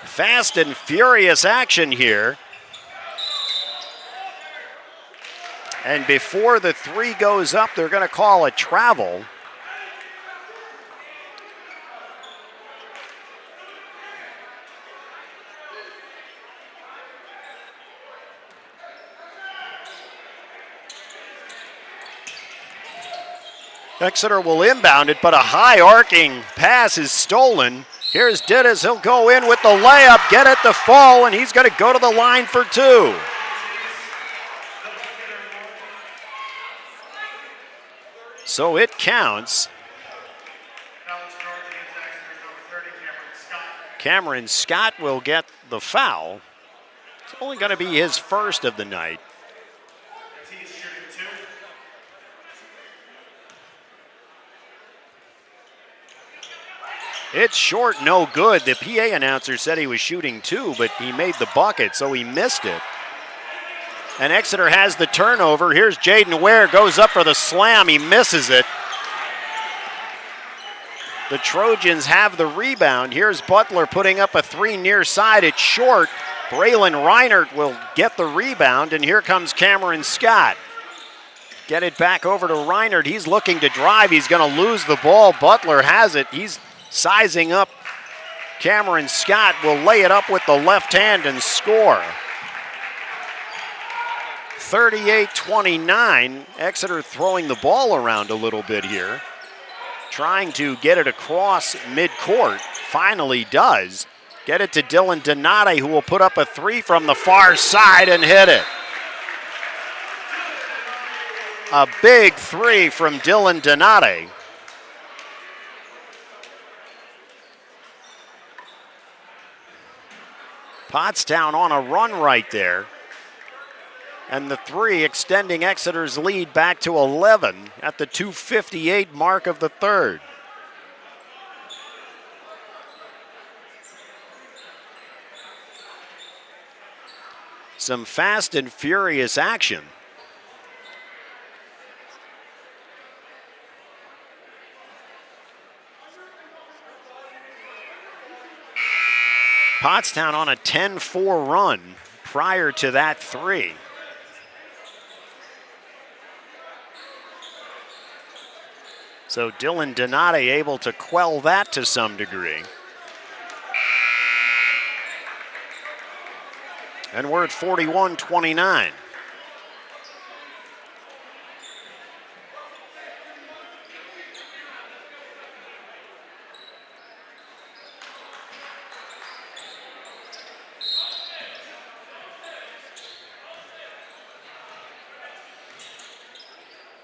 Fast and furious action here. And before the three goes up, they're going to call a travel. Exeter will inbound it, but a high arcing pass is stolen. Here's Dittus. He'll go in with the layup, get it to fall, and he's going to go to the line for two. So it counts. Cameron Scott will get the foul. It's only going to be his first of the night. It's short, no good. The PA announcer said he was shooting two, but he made the bucket, so he missed it. And Exeter has the turnover. Here's Jaden Ware, goes up for the slam. He misses it. The Trojans have the rebound. Here's Butler putting up a three near side. It's short. Braylon Reinert will get the rebound, and here comes Cameron Scott. Get it back over to Reinert. He's looking to drive. He's going to lose the ball. Butler has it. He's sizing up. Cameron Scott will lay it up with the left hand and score. 38-29. Exeter throwing the ball around a little bit here. Trying to get it across midcourt. Finally does. Get it to Dylan Donate, who will put up a three from the far side and hit it. A big three from Dylan Donate. Pottstown on a run right there. And the three extending Exeter's lead back to 11 at the 2:58 mark of the third. Some fast and furious action. Pottstown on a 10-4 run prior to that three. So Dylan Donate able to quell that to some degree. And we're at 41-29.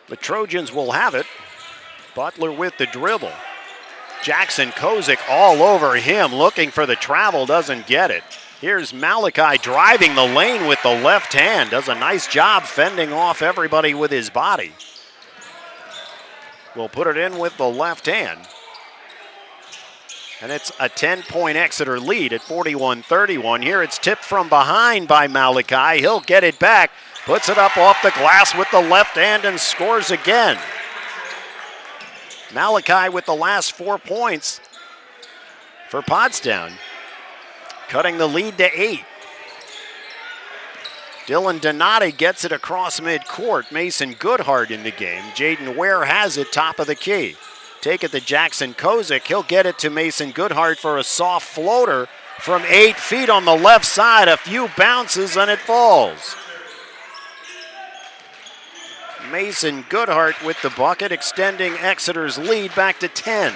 The Trojans will have it. Butler with the dribble. Jackson Kozik all over him, looking for the travel, doesn't get it. Here's Malachi driving the lane with the left hand. Does a nice job fending off everybody with his body. Will put it in with the left hand. And it's a 10-point Exeter lead at 41-31. Here it's tipped from behind by Malachi. He'll get it back, puts it up off the glass with the left hand and scores again. Malachi with the last 4 points for Pottstown, cutting the lead to 8. Dylan Donate gets it across midcourt. Mason Goodhart in the game. Jaden Ware has it top of the key. Take it to Jackson Kozik. He'll get it to Mason Goodhart for a soft floater from 8 feet on the left side. A few bounces and it falls. Mason Goodhart with the bucket, extending Exeter's lead back to 10.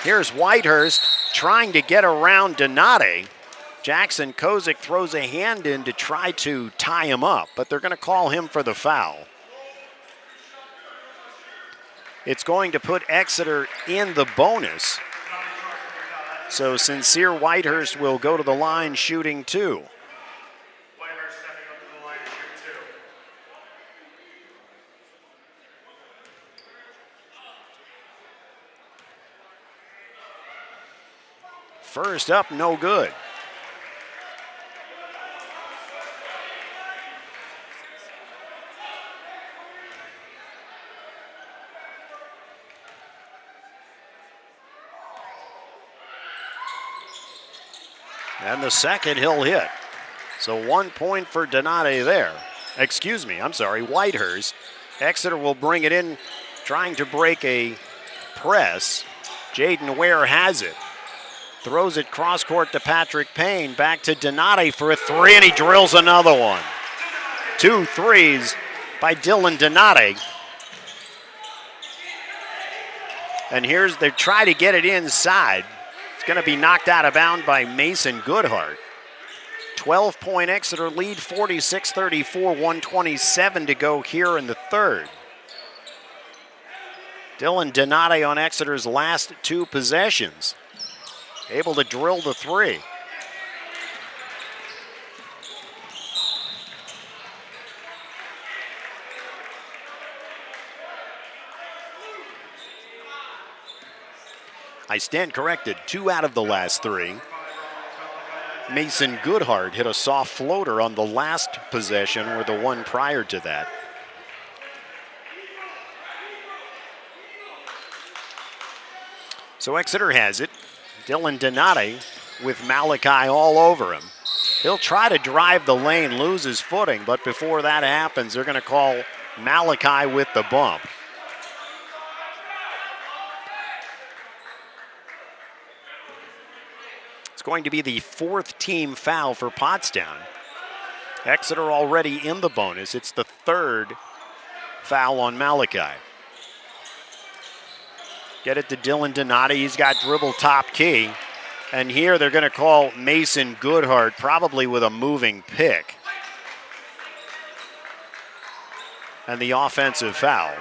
Here's Whitehurst trying to get around Donati. Jackson Kozik throws a hand in to try to tie him up, but they're going to call him for the foul. It's going to put Exeter in the bonus. So Sincere Whitehurst will go to the line shooting 2. First up, no good. And the second he'll hit. So 1 point for Donati there. Excuse me, I'm sorry, Whitehurst. Exeter will bring it in, trying to break a press. Jaden Ware has it. Throws it cross court to Patrick Payne. Back to Donati for a 3, and he drills another one. 2 threes by Dylan Donati. And here's, they try to get it inside. It's going to be knocked out of bounds by Mason Goodhart. 12-point Exeter lead, 46-34, 127 to go here in the third. Dylan Donati on Exeter's last 2 possessions. Able to drill the 3. I stand corrected, 2 out of the last 3. Mason Goodhart hit a soft floater on the last possession, or the one prior to that. So Exeter has it. Dylan Donati with Malachi all over him. He'll try to drive the lane, lose his footing, but before that happens, they're going to call Malachi with the bump. It's going to be the 4th team foul for Pottstown. Exeter already in the bonus. It's the 3rd foul on Malachi. Get it to Dylan Donati. He's got dribble top key. And here they're going to call Mason Goodhart, probably with a moving pick. And the offensive foul.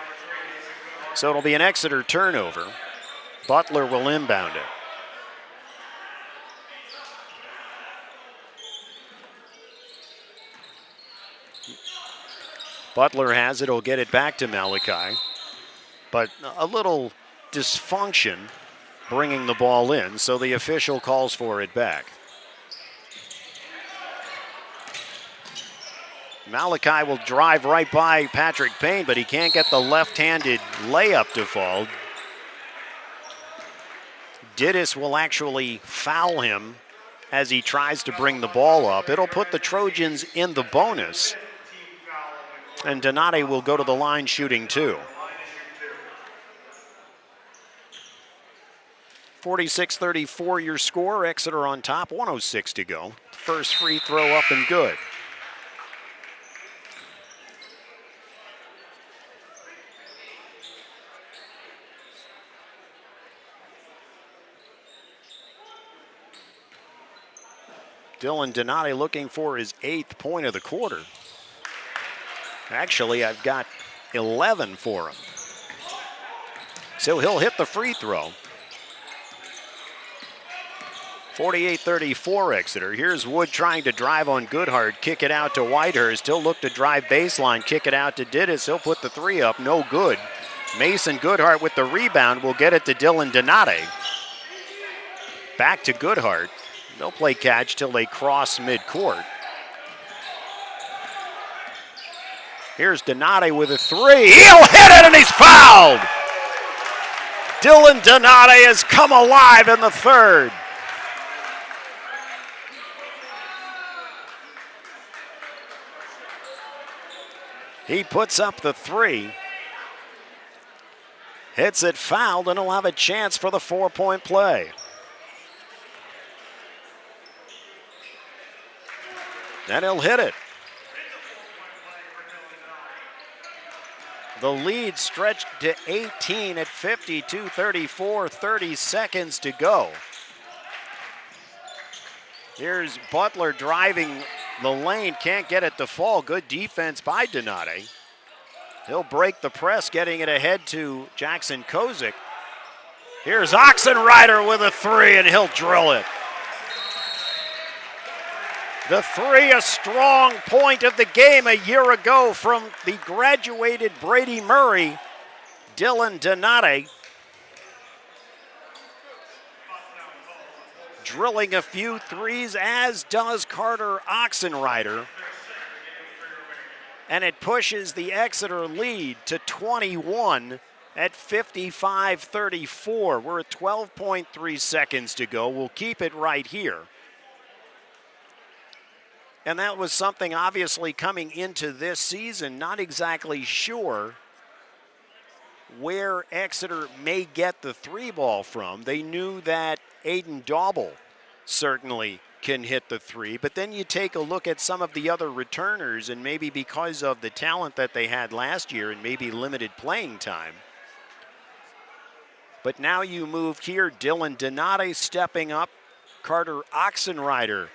So it'll be an Exeter turnover. Butler will inbound it. Butler has it. He'll get it back to Malachi. But a little dysfunction bringing the ball in, so the official calls for it back. Malachi will drive right by Patrick Payne, but he can't get the left-handed layup to fall. Dittis will actually foul him as he tries to bring the ball up. It'll put the Trojans in the bonus, and Donati will go to the line shooting 2. 46-34 your score. Exeter on top, 106 to go. First free throw up and good. Dylan Donati looking for his 8th point of the quarter. Actually, I've got 11 for him. So he'll hit the free throw. 48-34 Exeter. Here's Wood trying to drive on Goodhart, kick it out to Whitehurst. He'll look to drive baseline, kick it out to Dittis. He'll put the 3 up, no good. Mason Goodhart with the rebound will get it to Dylan Donati. Back to Goodhart. They'll play catch till they cross midcourt. Here's Donati with a 3. He'll hit it and he's fouled! Dylan Donati has come alive in the third. He puts up the 3. Hits it fouled, and he'll have a chance for the 4-point play. And he'll hit it. The lead stretched to 18 at 52-34, 30 seconds to go. Here's Butler driving the lane, can't get it to fall. Good defense by Donati. He'll break the press, getting it ahead to Jackson Kozik. Here's Oxenrider with a three, and he'll drill it. The three, a strong point of the game a year ago from the graduated Brady Murray, Dylan Donati. Drilling a few threes, as does Carter Oxenrider. And it pushes the Exeter lead to 21 at 55-34. We're at 12.3 seconds to go. We'll keep it right here. And that was something obviously coming into this season, not exactly sure where Exeter may get the three ball from. They knew that Aiden Dauble certainly can hit the three, but then you take a look at some of the other returners, and maybe because of the talent that they had last year and maybe limited playing time. But now you move here, Dylan Donati stepping up, Carter Oxenrider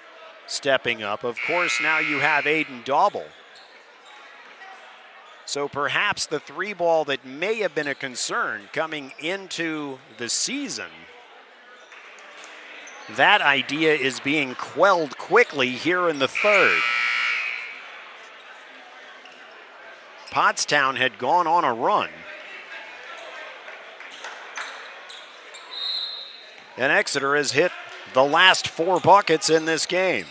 stepping up. Of course, now you have Aiden Dauble. So perhaps the three ball that may have been a concern coming into the season, that idea is being quelled quickly here in the third. Pottstown had gone on a run. And Exeter has hit the last 4 buckets in this game.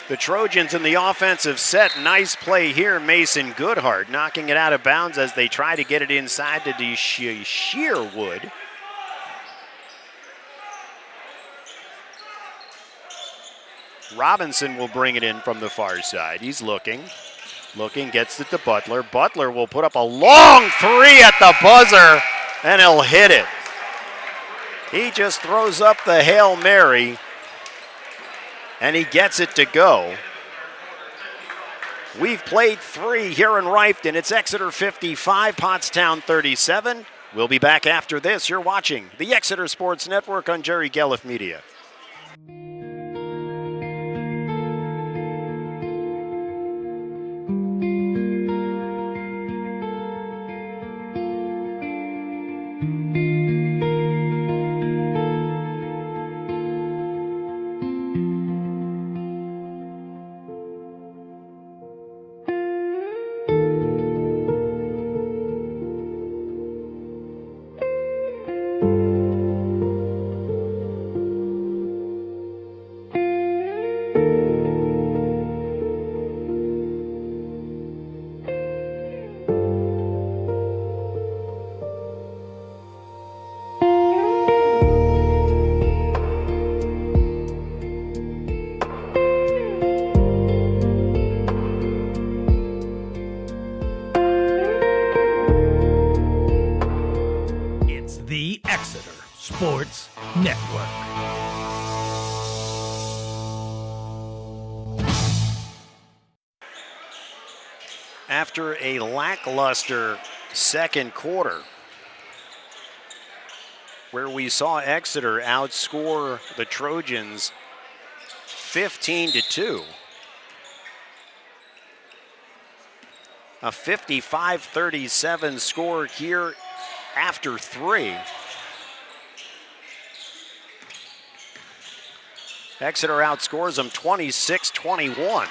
The Trojans in the offensive set, nice play here. Mason Goodhart knocking it out of bounds as they try to get it inside to Shearwood. Robinson will bring it in from the far side. He's looking, gets it to Butler. Butler will put up a long three at the buzzer, and he'll hit it. He just throws up the Hail Mary, and he gets it to go. We've played 3 here in Rifton. It's Exeter 55, Pottstown 37. We'll be back after this. You're watching the Exeter Sports Network on Jerry Gelliff Media. The Exeter Sports Network. After a lackluster second quarter, where we saw Exeter outscore the Trojans 15-2, a 55-37 score here after 3. Exeter outscores them 26-21.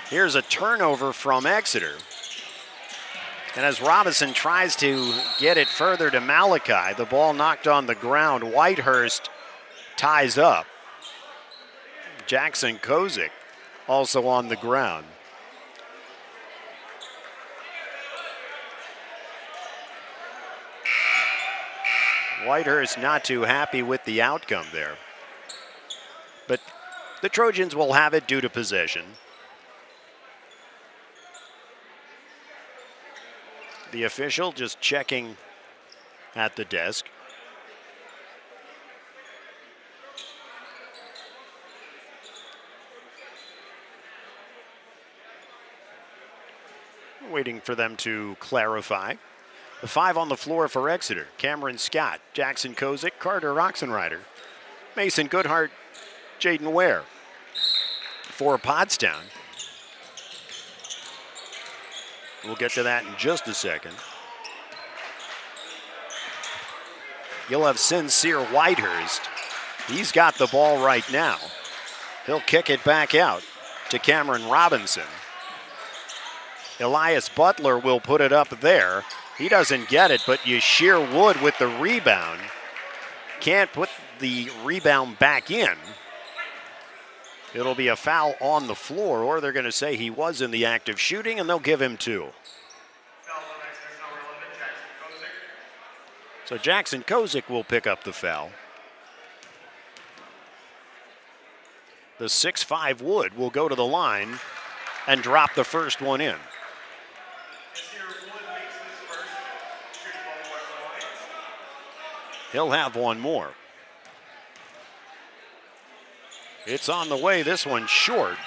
Here's a turnover from Exeter. And as Robinson tries to get it further to Malachi, the ball knocked on the ground. Whitehurst ties up. Jackson Kozik also on the ground. Whitehurst not too happy with the outcome there. But the Trojans will have it due to possession. The official just checking at the desk. Waiting for them to clarify. The 5 on the floor for Exeter. Cameron Scott, Jackson Kozik, Carter Oxenrider, Mason Goodhart, Jaden Ware. For Pottstown. We'll get to that in just a second. You'll have Sincere Whitehurst. He's got the ball right now. He'll kick it back out to Cameron Robinson. Elias Butler will put it up there. He doesn't get it, but Yashir Wood with the rebound. Can't put the rebound back in. It'll be a foul on the floor, or they're going to say he was in the act of shooting, and they'll give him 2. So Jackson Kozik will pick up the foul. The 6'5" Wood will go to the line and drop the first one in. He'll have one more. It's on the way, this one short.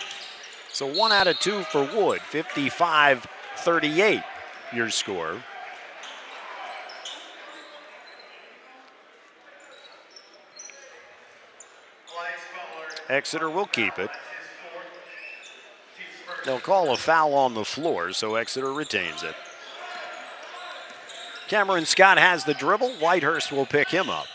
So 1 out of 2 for Wood, 55-38 your score. Exeter will keep it. They'll call a foul on the floor, so Exeter retains it. Cameron Scott has the dribble. Whitehurst will pick him up.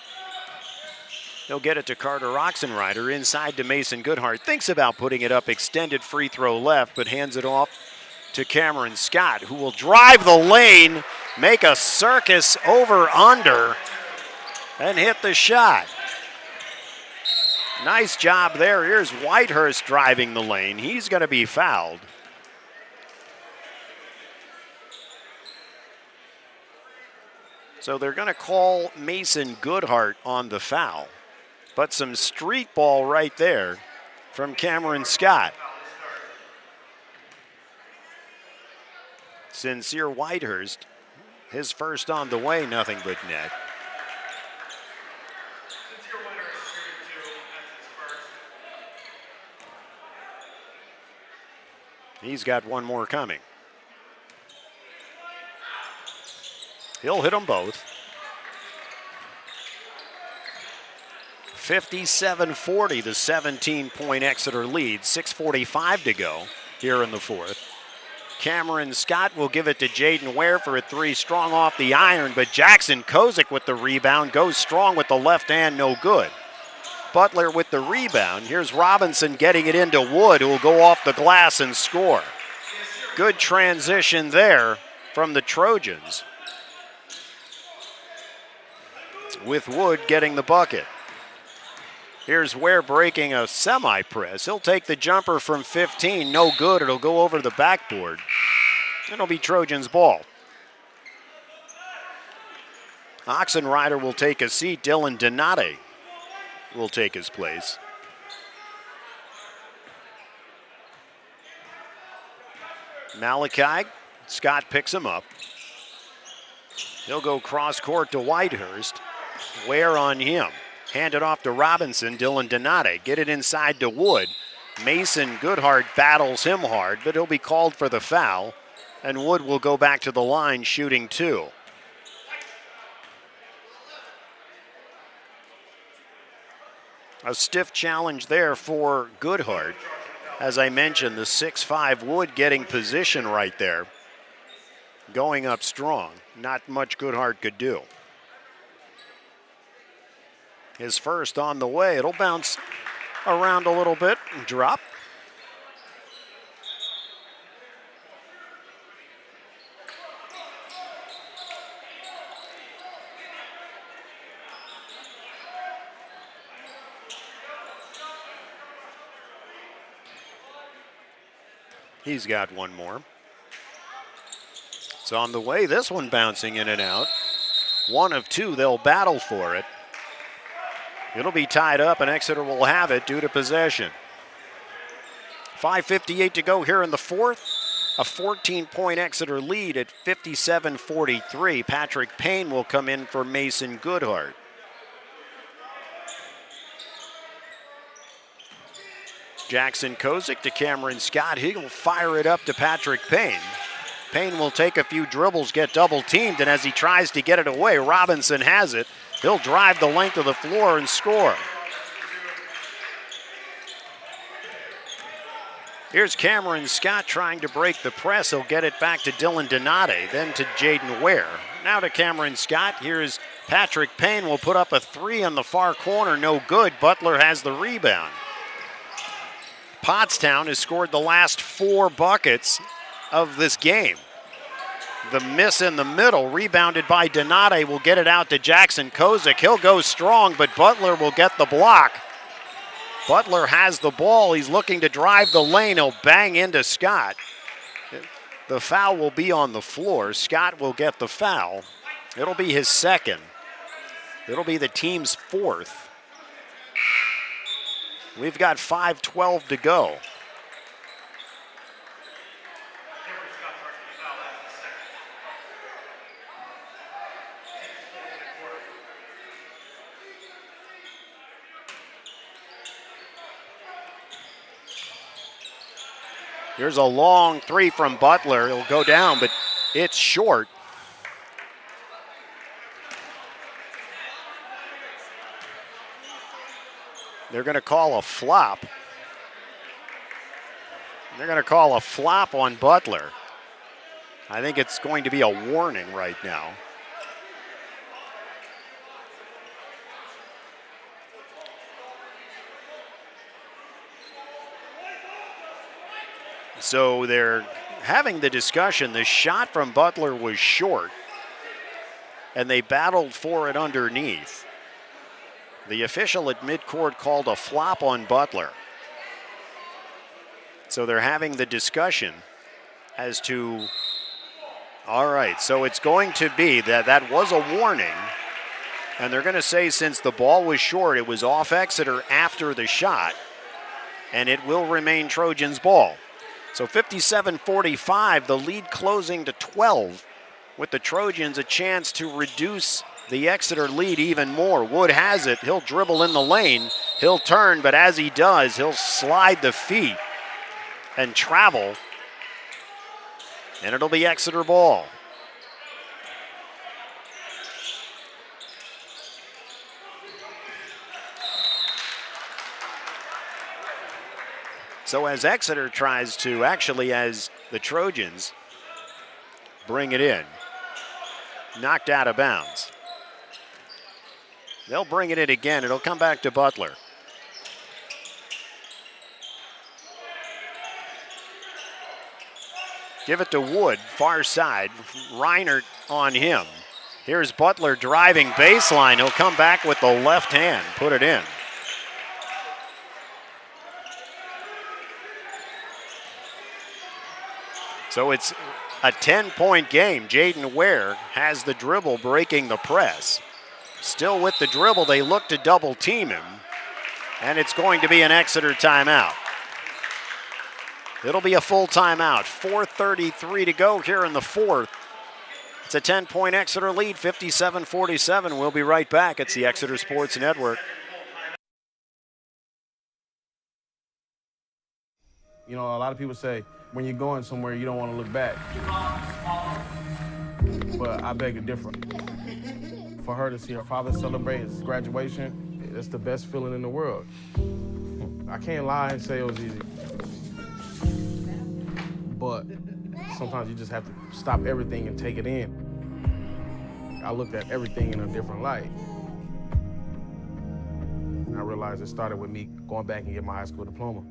He'll get it to Carter Oxenrider, inside to Mason Goodhart. Thinks about putting it up, extended free throw left, but hands it off to Cameron Scott, who will drive the lane, make a circus over under, and hit the shot. Nice job there. Here's Whitehurst driving the lane. He's going to be fouled. So they're going to call Mason Goodhart on the foul. But some street ball right there from Cameron Scott. Sincere Whitehurst, his first on the way, nothing but net. He's got one more coming. He'll hit them both. 57-40, the 17-point Exeter lead. 6:45 to go here in the fourth. Cameron Scott will give it to Jaden Ware for a 3, strong off the iron, but Jackson Kozik with the rebound, goes strong with the left hand, no good. Butler with the rebound. Here's Robinson getting it into Wood, who will go off the glass and score. Good transition there from the Trojans, with Wood getting the bucket. Here's Ware breaking a semi-press. He'll take the jumper from 15, no good. It'll go over the backboard. It'll be Trojans' ball. Oxenrider will take a seat. Dylan Donate will take his place. Malachi, Scott picks him up. He'll go cross court to Whitehurst. Ware on him. Hand it off to Robinson. Dylan Donate. Get it inside to Wood. Mason Goodhart battles him hard, but he'll be called for the foul. And Wood will go back to the line shooting 2. A stiff challenge there for Goodhart. As I mentioned, the 6'5" Wood getting position right there. Going up strong. Not much Goodhart could do. His first on the way. It'll bounce around a little bit and drop. He's got one more. It's on the way. This one bouncing in and out. 1 of 2. They'll battle for it. It'll be tied up, and Exeter will have it due to possession. 5:58 to go here in the fourth. A 14-point Exeter lead at 57-43. Patrick Payne will come in for Mason Goodhart. Jackson Kozik to Cameron Scott. He'll fire it up to Patrick Payne. Payne will take a few dribbles, get double teamed, and as he tries to get it away, Robinson has it. He'll drive the length of the floor and score. Here's Cameron Scott trying to break the press. He'll get it back to Dylan Donate, then to Jaden Ware. Now to Cameron Scott. Here's Patrick Payne, will put up a three on the far corner, no good. Butler has the rebound. Pottstown has scored the last 4 buckets of this game. The miss in the middle, rebounded by Donate, will get it out to Jackson Kozik. He'll go strong, but Butler will get the block. Butler has the ball. He's looking to drive the lane. He'll bang into Scott. The foul will be on the floor. Scott will get the foul. It'll be his second. It'll be the team's 4th. We've got 5:12 to go. Here's a long three from Butler. It'll go down, but it's short. They're going to call a flop. They're going to call a flop on Butler. I think it's going to be a warning right now. So they're having the discussion. The shot from Butler was short, and they battled for it underneath. The official at midcourt called a flop on Butler. So they're having the discussion as to, all right, so it's going to be that was a warning, and they're going to say since the ball was short, it was off Exeter after the shot, and it will remain Trojans' ball. So 57-45, the lead closing to 12, with the Trojans a chance to reduce the Exeter lead even more. Wood has it. He'll dribble in the lane. He'll turn, but as he does, he'll slide the feet and travel, and it'll be Exeter ball. So as Exeter tries to, actually as the Trojans bring it in, knocked out of bounds. They'll bring it in again. It'll come back to Butler. Give it to Wood, far side. Reinert on him. Here's Butler driving baseline. He'll come back with the left hand, put it in. So it's a 10-point game. Jaden Ware has the dribble, breaking the press. Still with the dribble, they look to double team him, and it's going to be an Exeter timeout. It'll be a full timeout. 4:33 to go here in the 4th. It's a 10-point Exeter lead, 57-47. We'll be right back. It's the Exeter Sports Network. You know, a lot of people say when you're going somewhere, you don't want to look back. But I beg to differ. For her to see her father celebrate his graduation, it's the best feeling in the world. I can't lie and say it was easy. But sometimes you just have to stop everything and take it in. I looked at everything in a different light. And I realized it started with me going back and getting my high school diploma.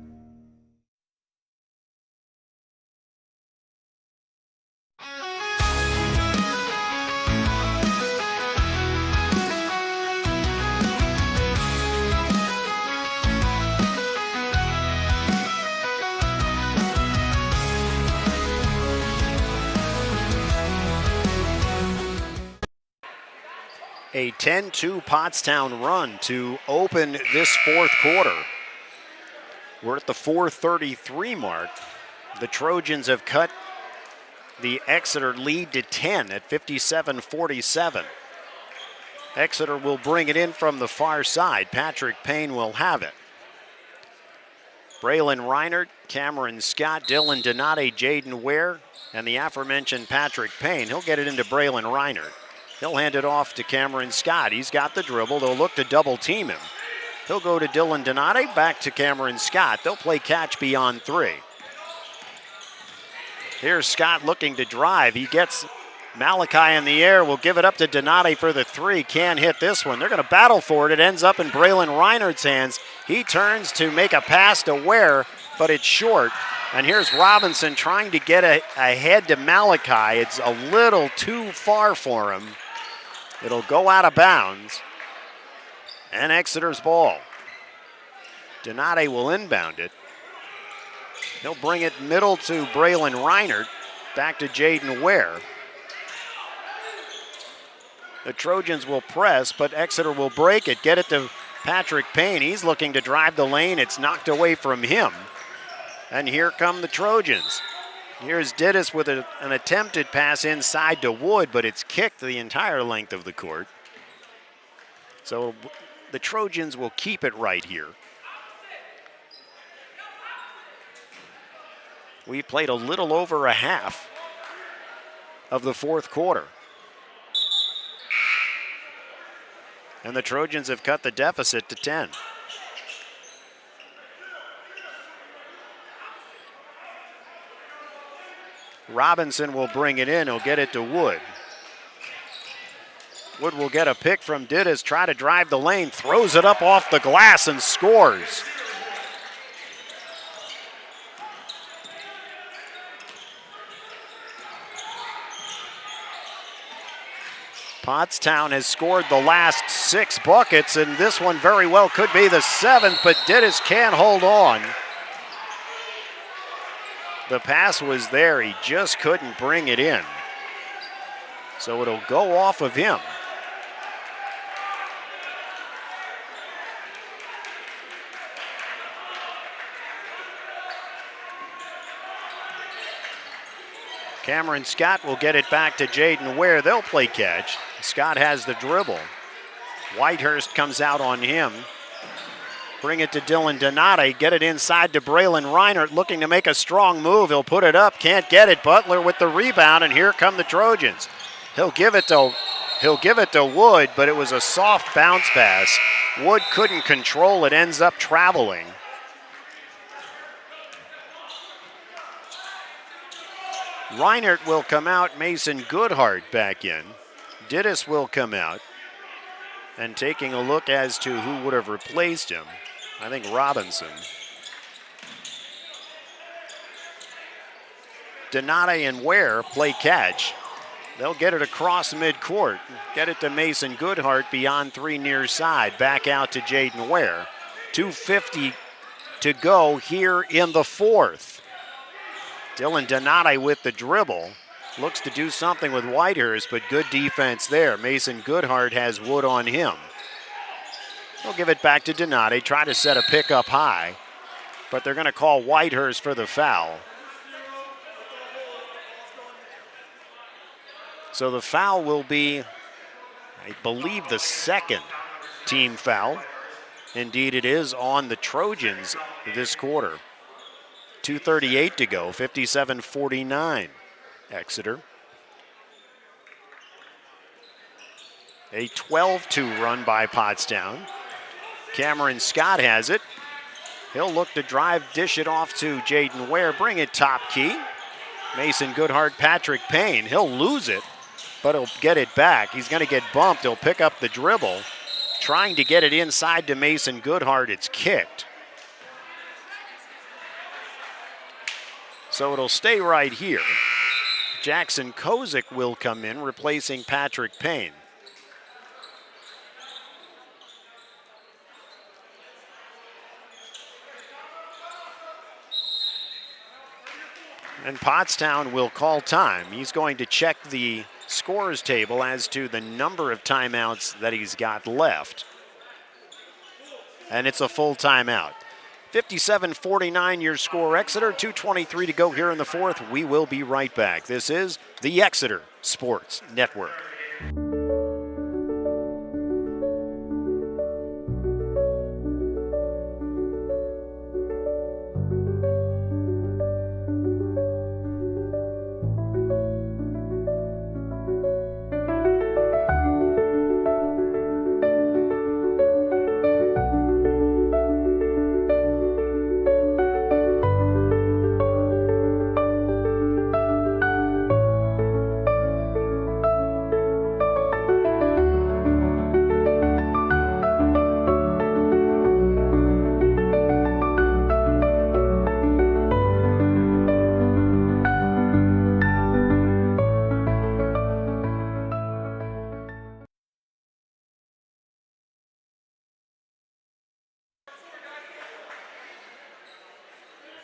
A 10-2 Pottstown run to open this 4th quarter. We're at the 4:33 mark. The Trojans have cut the Exeter lead to 10 at 57-47. Exeter will bring it in from the far side. Patrick Payne will have it. Braylon Reinert, Cameron Scott, Dylan Donati, Jaden Ware, and the aforementioned Patrick Payne. He'll get it into Braylon Reinert. He'll hand it off to Cameron Scott. He's got the dribble. They'll look to double team him. He'll go to Dylan Donati, back to Cameron Scott. They'll play catch beyond 3. Here's Scott looking to drive. He gets Malachi in the air. Will give it up to Donati for the 3. Can't hit this one. They're going to battle for it. It ends up in Braylon Reinert's hands. He turns to make a pass to Ware, but it's short. And here's Robinson trying to get ahead to Malachi. It's a little too far for him. It'll go out of bounds. And Exeter's ball. Donati will inbound it. He'll bring it middle to Braylon Reinert. Back to Jaden Ware. The Trojans will press, but Exeter will break it. Get it to Patrick Payne. He's looking to drive the lane. It's knocked away from him. And here come the Trojans. Here's Dittus with an attempted pass inside to Wood, but it's kicked the entire length of the court. So the Trojans will keep it right here. We played a little over a half of the fourth quarter. And the Trojans have cut the deficit to 10. Robinson will bring it in. He'll get it to Wood. Wood will get a pick from Dittus, try to drive the lane, throws it up off the glass and scores. Pottstown has scored the last 6 buckets, and this one very well could be the 7th, but Dittus can't hold on. The pass was there, he just couldn't bring it in. So it'll go off of him. Cameron Scott will get it back to Jaden Ware. They'll play catch. Scott has the dribble. Whitehurst comes out on him. Bring it to Dylan Donati. Get it inside to Braylon Reinert, looking to make a strong move. He'll put it up. Can't get it. Butler with the rebound, and here come the Trojans. He'll give it to Wood, but it was a soft bounce pass. Wood couldn't control it. Ends up traveling. Reinert will come out. Mason Goodhart back in. Dittus will come out. And taking a look as to who would have replaced him, I think Robinson. Donati and Ware play catch. They'll get it across midcourt. Get it to Mason Goodhart beyond 3 near side. Back out to Jaden Ware. 2:50 to go here in the fourth. Dylan Donati with the dribble. Looks to do something with Whitehurst, but good defense there. Mason Goodhart has Wood on him. They'll give it back to Donati, try to set a pick up high, but they're going to call Whitehurst for the foul. So the foul will be, I believe, the second team foul. Indeed, it is on the Trojans this quarter. 2:38 to go, 57-49, Exeter. A 12-2 run by Pottstown. Cameron Scott has it. He'll look to drive, dish it off to Jaden Ware, bring it top key. Mason Goodhart, Patrick Payne. He'll lose it, but he'll get it back. He's going to get bumped. He'll pick up the dribble. Trying to get it inside to Mason Goodhart. It's kicked. So it'll stay right here. Jackson Kozik will come in, replacing Patrick Payne. And Pottstown will call time. He's going to check the scores table as to the number of timeouts that he's got left. And it's a full timeout. 57-49 your score, Exeter. 2:23 to go here in the fourth. We will be right back. This is the Exeter Sports Network.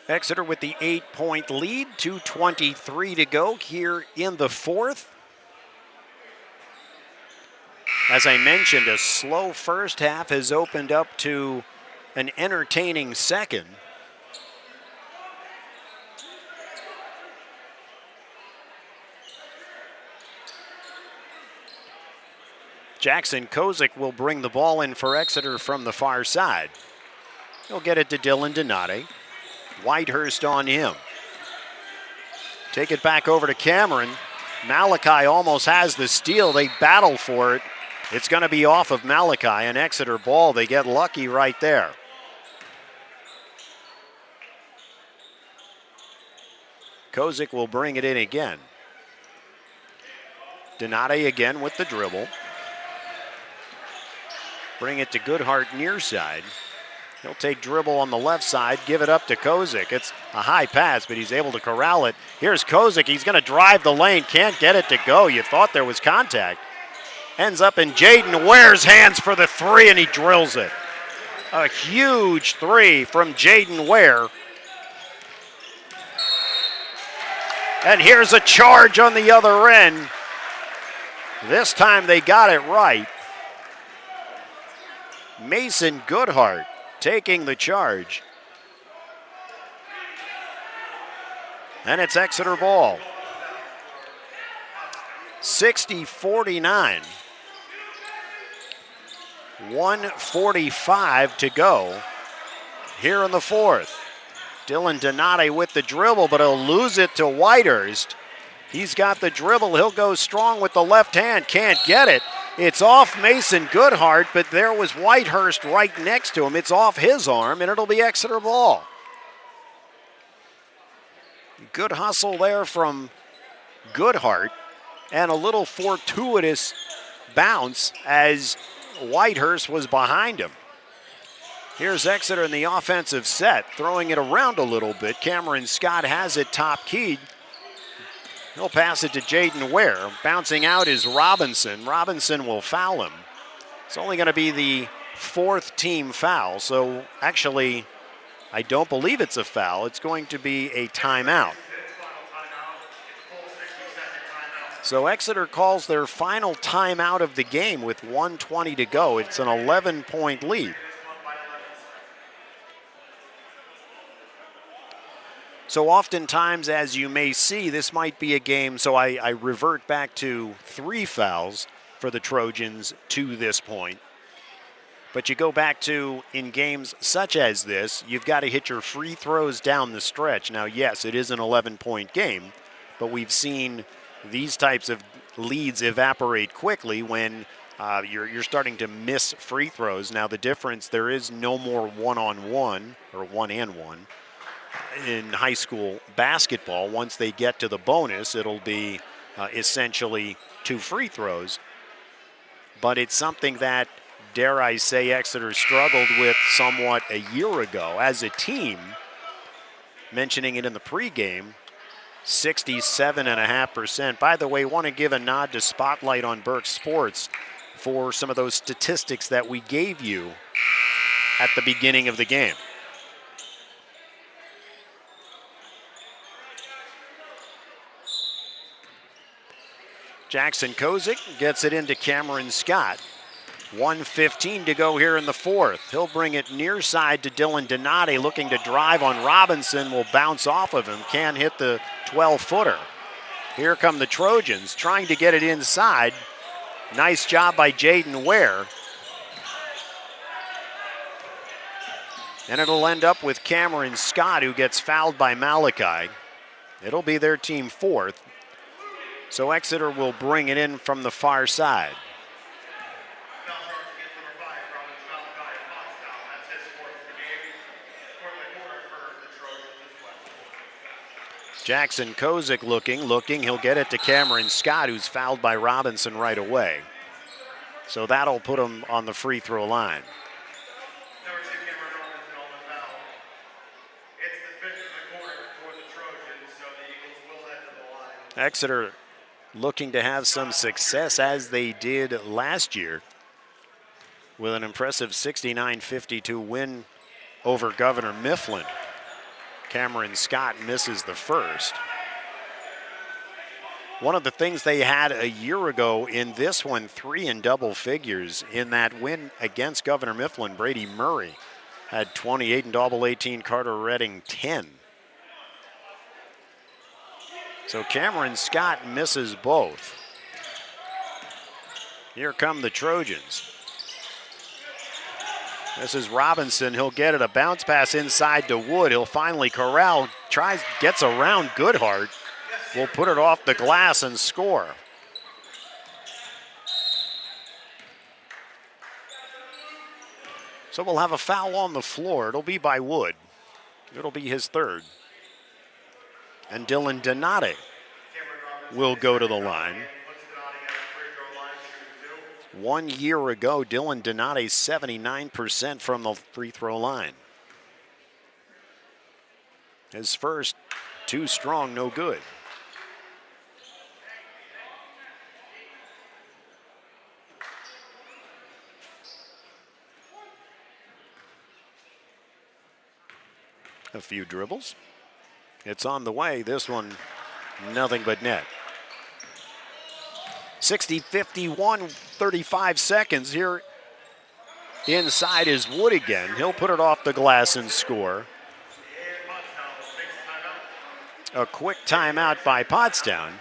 Exeter with the 8-point lead, 2:23 to go here in the fourth. As I mentioned, a slow first half has opened up to an entertaining second. Jackson Kozik will bring the ball in for Exeter from the far side. He'll get it to Dylan Donati. Whitehurst on him. Take it back over to Cameron. Malachi almost has the steal. They battle for it. It's going to be off of Malachi, an Exeter ball. They get lucky right there. Kozik will bring it in again. Donati again with the dribble. Bring it to Goodhart near side. He'll take dribble on the left side, give it up to Kozik. It's a high pass, but he's able to corral it. Here's Kozik. He's going to drive the lane. Can't get it to go. You thought there was contact. Ends up in Jaden Ware's hands for the three, and he drills it. A huge three from Jaden Ware. And here's a charge on the other end. This time they got it right. Mason Goodhart taking the charge. And it's Exeter ball. 60-49. 1:45 to go here in the fourth. Dylan Donati with the dribble, but he'll lose it to Whitehurst. He's got the dribble. He'll go strong with the left hand. Can't get it. It's off Mason Goodhart, but there was Whitehurst right next to him. It's off his arm, and it'll be Exeter ball. Good hustle there from Goodhart, and a little fortuitous bounce as Whitehurst was behind him. Here's Exeter in the offensive set, throwing it around a little bit. Cameron Scott has it top keyed. He'll pass it to Jaden Ware. Bouncing out is Robinson. Robinson will foul him. It's only going to be the fourth team foul, so actually, I don't believe it's a foul. It's going to be a timeout. So Exeter calls their final timeout of the game with 1:20 to go. It's an 11-point lead. So oftentimes, as you may see, this might be a game, so I revert back to 3 fouls for the Trojans to this point. But you go back to, in games such as this, you've got to hit your free throws down the stretch. Now, yes, it is an 11-point game, but we've seen these types of leads evaporate quickly when you're starting to miss free throws. Now, the difference, there is no more one-on-one or one-and-one. In high school basketball, once they get to the bonus, it'll be essentially 2 free throws. But it's something that, dare I say, Exeter struggled with somewhat a year ago as a team. Mentioning it in the pregame, 67.5%. By the way, want to give a nod to Spotlight on Burke Sports for some of those statistics that we gave you at the beginning of the game. Jackson Kozik gets it into Cameron Scott. 1:15 to go here in the fourth. He'll bring it near side to Dylan Donati, looking to drive on Robinson, will bounce off of him, can't hit the 12-footer. Here come the Trojans, trying to get it inside. Nice job by Jaden Ware. And it'll end up with Cameron Scott, who gets fouled by Malachi. It'll be their team fourth. So Exeter will bring it in from the far side. Jackson Kozik looking. He'll get it to Cameron Scott, who's fouled by Robinson right away. So that'll put him on the free throw line. Exeter looking to have some success as they did last year with an impressive 69-52 win over Governor Mifflin. Cameron Scott misses the first. One of the things they had a year ago in this one, 3 in double figures in that win against Governor Mifflin. Brady Murray had 28 in double 18, Carter Redding 10. So Cameron Scott misses both. Here come the Trojans. This is Robinson. He'll get it. A bounce pass inside to Wood. He'll finally corral. Gets around Goodhart. Will put it off the glass and score. So we'll have a foul on the floor. It'll be by Wood. It'll be his third. And Dylan Donate will go to the line. 1 year ago, Dylan Donate 79% from the free throw line. His first, too strong, no good. A few dribbles. It's on the way. This one, nothing but net. 60-51, 35 seconds here. Inside is Wood again. He'll put it off the glass and score. A quick timeout by Pottstown.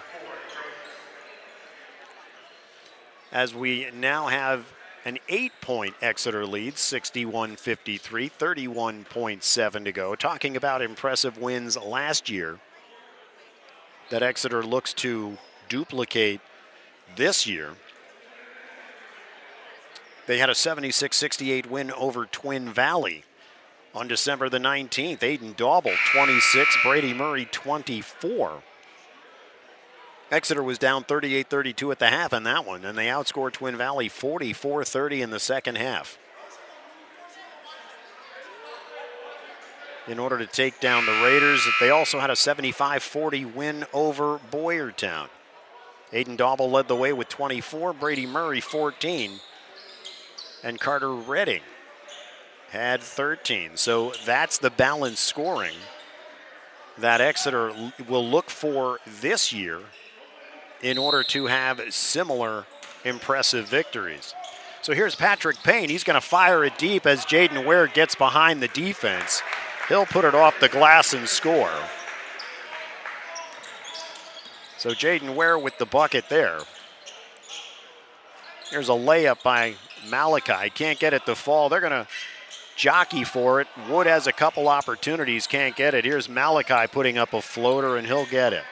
As we now have an 8-point Exeter lead, 61-53, 31.7 to go. Talking about impressive wins last year that Exeter looks to duplicate this year. They had a 76-68 win over Twin Valley on December the 19th. Aiden Dauble, 26, Brady Murray, 24. Exeter was down 38-32 at the half in that one, and they outscored Twin Valley 44-30 in the second half. In order to take down the Raiders, they also had a 75-40 win over Boyertown. Aiden Dauble led the way with 24, Brady Murray 14, and Carter Redding had 13. So that's the balanced scoring that Exeter will look for this year in order to have similar impressive victories. So here's Patrick Payne. He's going to fire it deep as Jaden Ware gets behind the defense. He'll put it off the glass and score. So Jaden Ware with the bucket there. Here's a layup by Malachi. Can't get it to fall. They're going to jockey for it. Wood has a couple opportunities, can't get it. Here's Malachi putting up a floater, and he'll get it.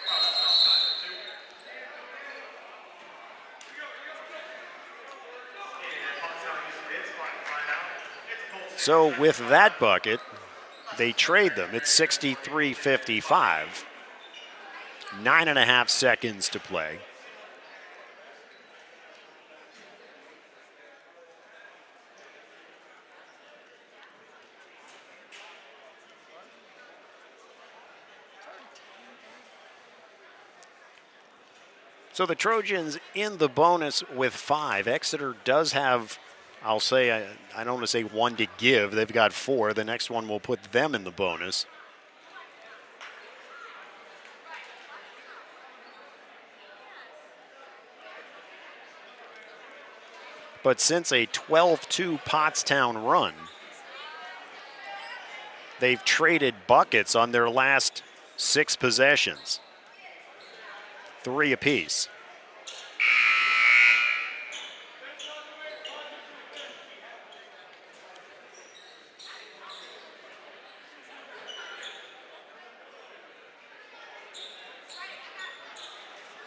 So with that bucket, they trade them. It's 63-55. 9.5 seconds to play. So the Trojans in the bonus with 5. Exeter does have, I'll say, I don't want to say 1 to give. They've got 4. The next one will put them in the bonus. But since a 12-2 Pottstown run, they've traded buckets on their last 6 possessions. 3 apiece.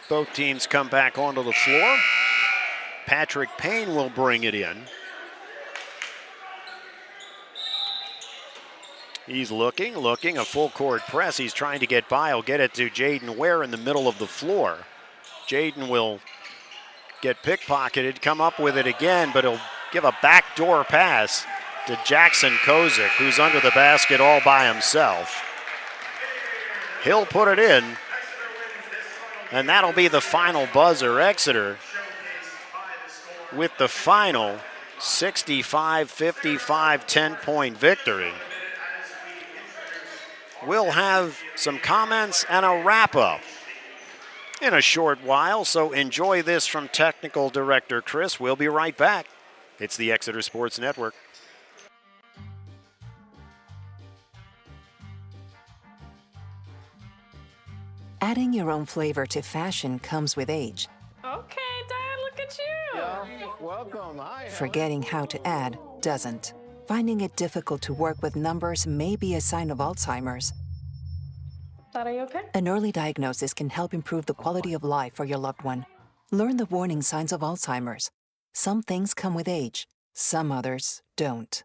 Both teams come back onto the floor. Patrick Payne will bring it in. He's looking, a full court press. He's trying to get by. He'll get it to Jaden Ware in the middle of the floor. Jaden will get pickpocketed, come up with it again, but he'll give a backdoor pass to Jackson Kozik, who's under the basket all by himself. He'll put it in, and that'll be the final buzzer. Exeter with the final 65-55 10-point victory. We'll have some comments and a wrap-up in a short while, so enjoy this from Technical Director Chris. We'll be right back. It's the Exeter Sports Network. Adding your own flavor to fashion comes with age. Okay, Dad, look at you. Yeah, welcome. Hi. Forgetting how to add doesn't. Finding it difficult to work with numbers may be a sign of Alzheimer's. Dad, are you okay? An early diagnosis can help improve the quality of life for your loved one. Learn the warning signs of Alzheimer's. Some things come with age, some others don't.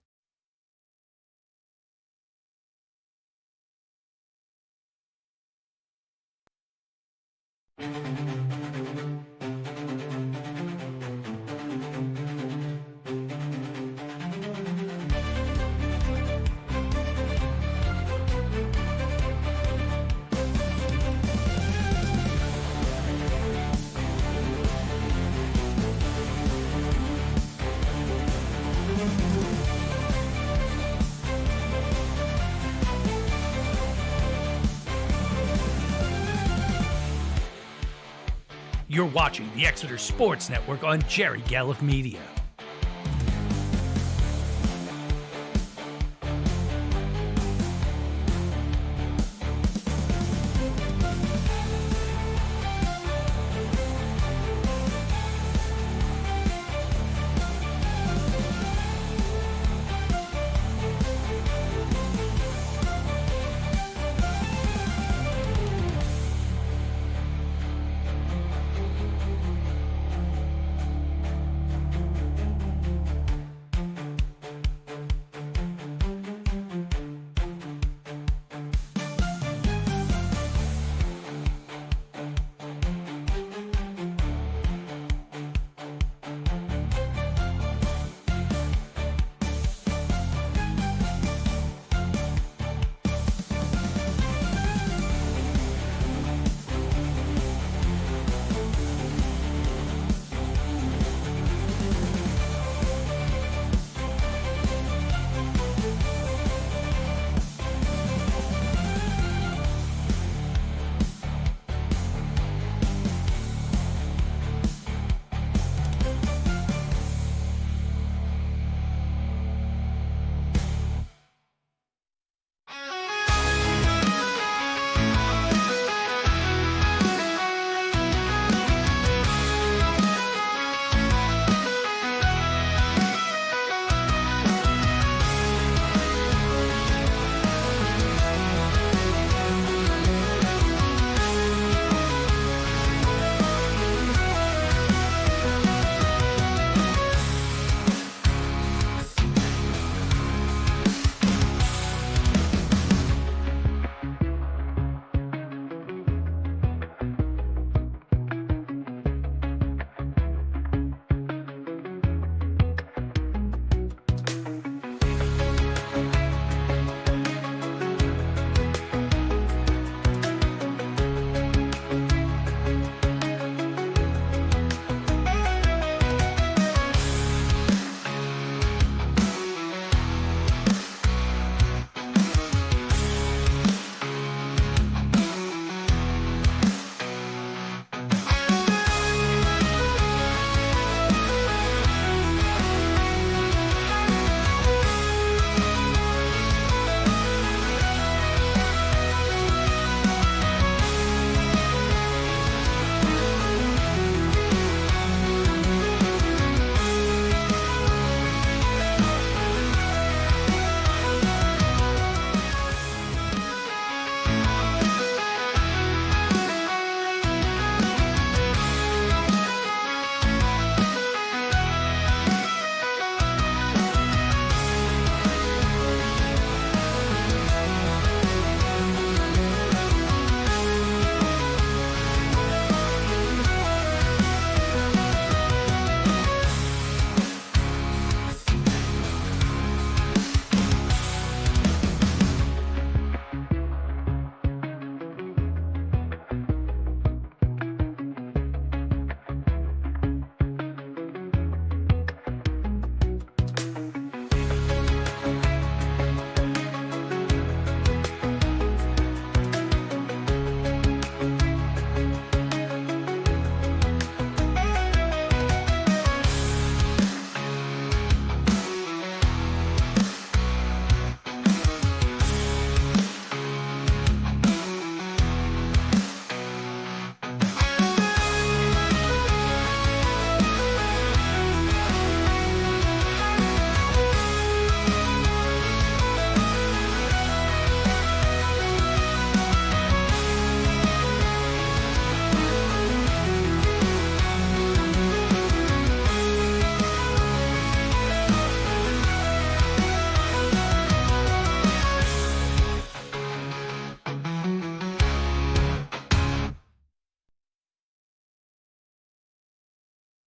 You're watching the Exeter Sports Network on Jerry Galliff Media.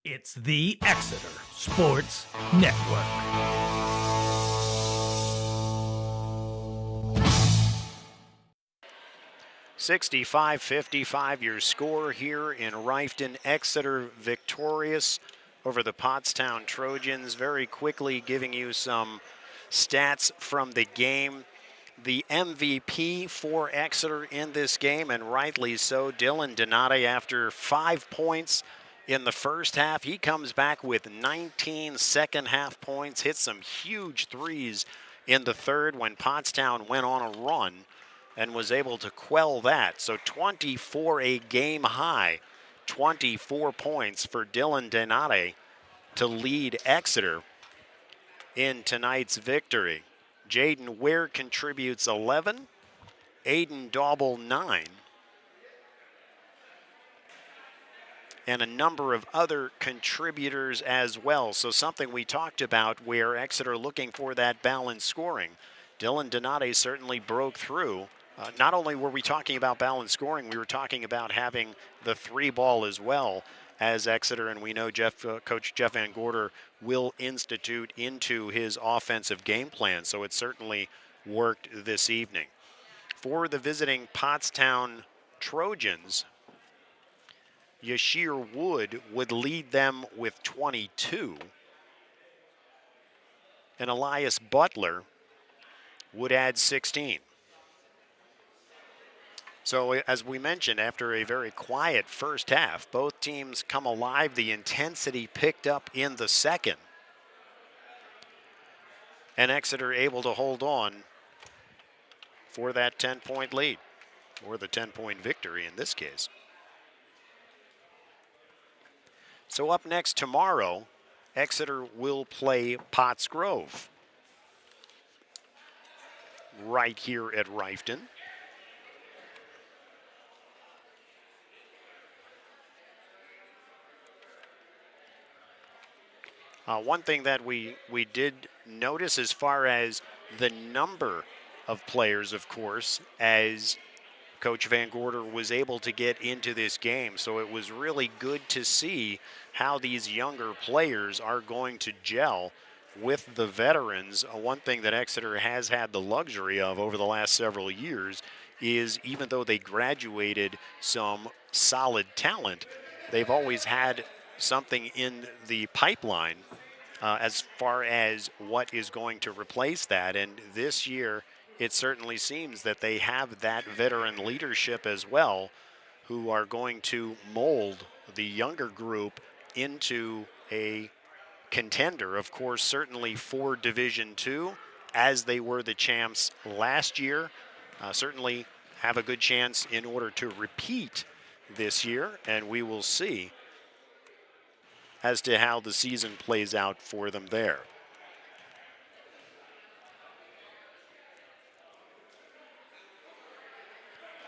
It's the Exeter Sports Network. "65-55" your score here in Rifton. Exeter victorious over the Pottstown Trojans. Very quickly giving you some stats from the game. The MVP for Exeter in this game, and rightly so, Dylan Donati, after 5 points in the first half. He comes back with 19 second half points, hit some huge threes in the third when Pottstown went on a run and was able to quell that. So 24, a game high, 24 points for Dylan Donati to lead Exeter in tonight's victory. Jaden Ware contributes 11, Aiden Dauble 9, and a number of other contributors as well. So something we talked about where Exeter looking for that balanced scoring. Dylan Donati certainly broke through. Not only were we talking about balanced scoring, we were talking about having the three ball as well as Exeter, and we know Coach Jeff Van Gorder will institute into his offensive game plan, so it certainly worked this evening. For the visiting Pottstown Trojans, Yashir Wood would lead them with 22, and Elias Butler would add 16. So as we mentioned, after a very quiet first half, both teams come alive. The intensity picked up in the second, and Exeter able to hold on for that 10-point lead, or the 10-point victory in this case. So up next tomorrow, Exeter will play Potts Grove right here at Rifton. One thing that we did notice as far as the number of players, of course, as Coach Van Gorder was able to get into this game. So it was really good to see how these younger players are going to gel with the veterans. One thing that Exeter has had the luxury of over the last several years is, even though they graduated some solid talent, they've always had something in the pipeline as far as what is going to replace that. And this year, it certainly seems that they have that veteran leadership as well, who are going to mold the younger group into a contender, of course, certainly for Division II, as they were the champs last year. Certainly have a good chance in order to repeat this year, and we will see as to how the season plays out for them there.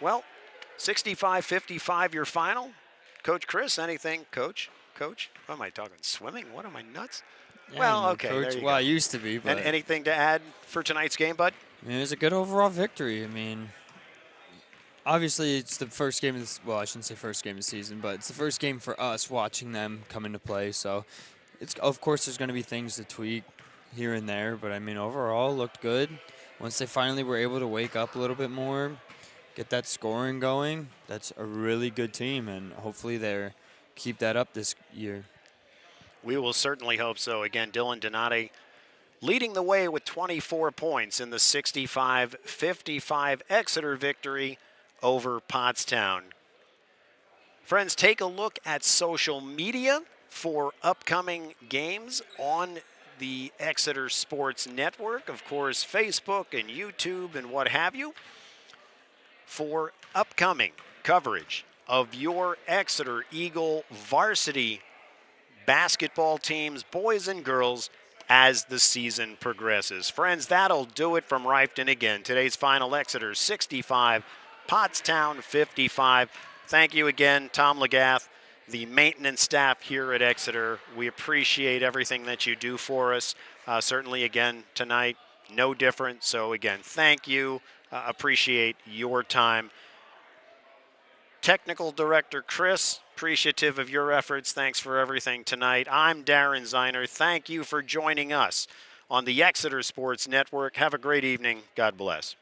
Well, 65-55 your final. Coach Chris, anything? Coach? What am I talking? Swimming? What am I, nuts? Yeah, well, okay, Coach, there you well, go. I used to be, but... And anything to add for tonight's game, bud? I mean, it was a good overall victory. I mean, obviously it's the first game of this, well, I shouldn't say first game of the season, but it's the first game for us watching them come into play. So, it's, of course, there's going to be things to tweak here and there, but I mean, overall looked good. Once they finally were able to wake up a little bit more, get that scoring going, that's a really good team, and hopefully they keep that up this year. We will certainly hope so. Again, Dylan Donati leading the way with 24 points in the 65-55 Exeter victory over Pottstown. Friends, take a look at social media for upcoming games on the Exeter Sports Network. Of course, Facebook and YouTube and what have you, for upcoming coverage of your Exeter Eagle varsity basketball teams, boys and girls, as the season progresses. Friends, that'll do it from Rifton again. Today's final, Exeter 65, Pottstown 55. Thank you again, Tom Legath, the maintenance staff here at Exeter. We appreciate everything that you do for us. Certainly, again, tonight, no different. So, again, thank you. Appreciate your time. Technical Director Chris, appreciative of your efforts. Thanks for everything tonight. I'm Darren Ziner. Thank you for joining us on the Exeter Sports Network. Have a great evening. God bless.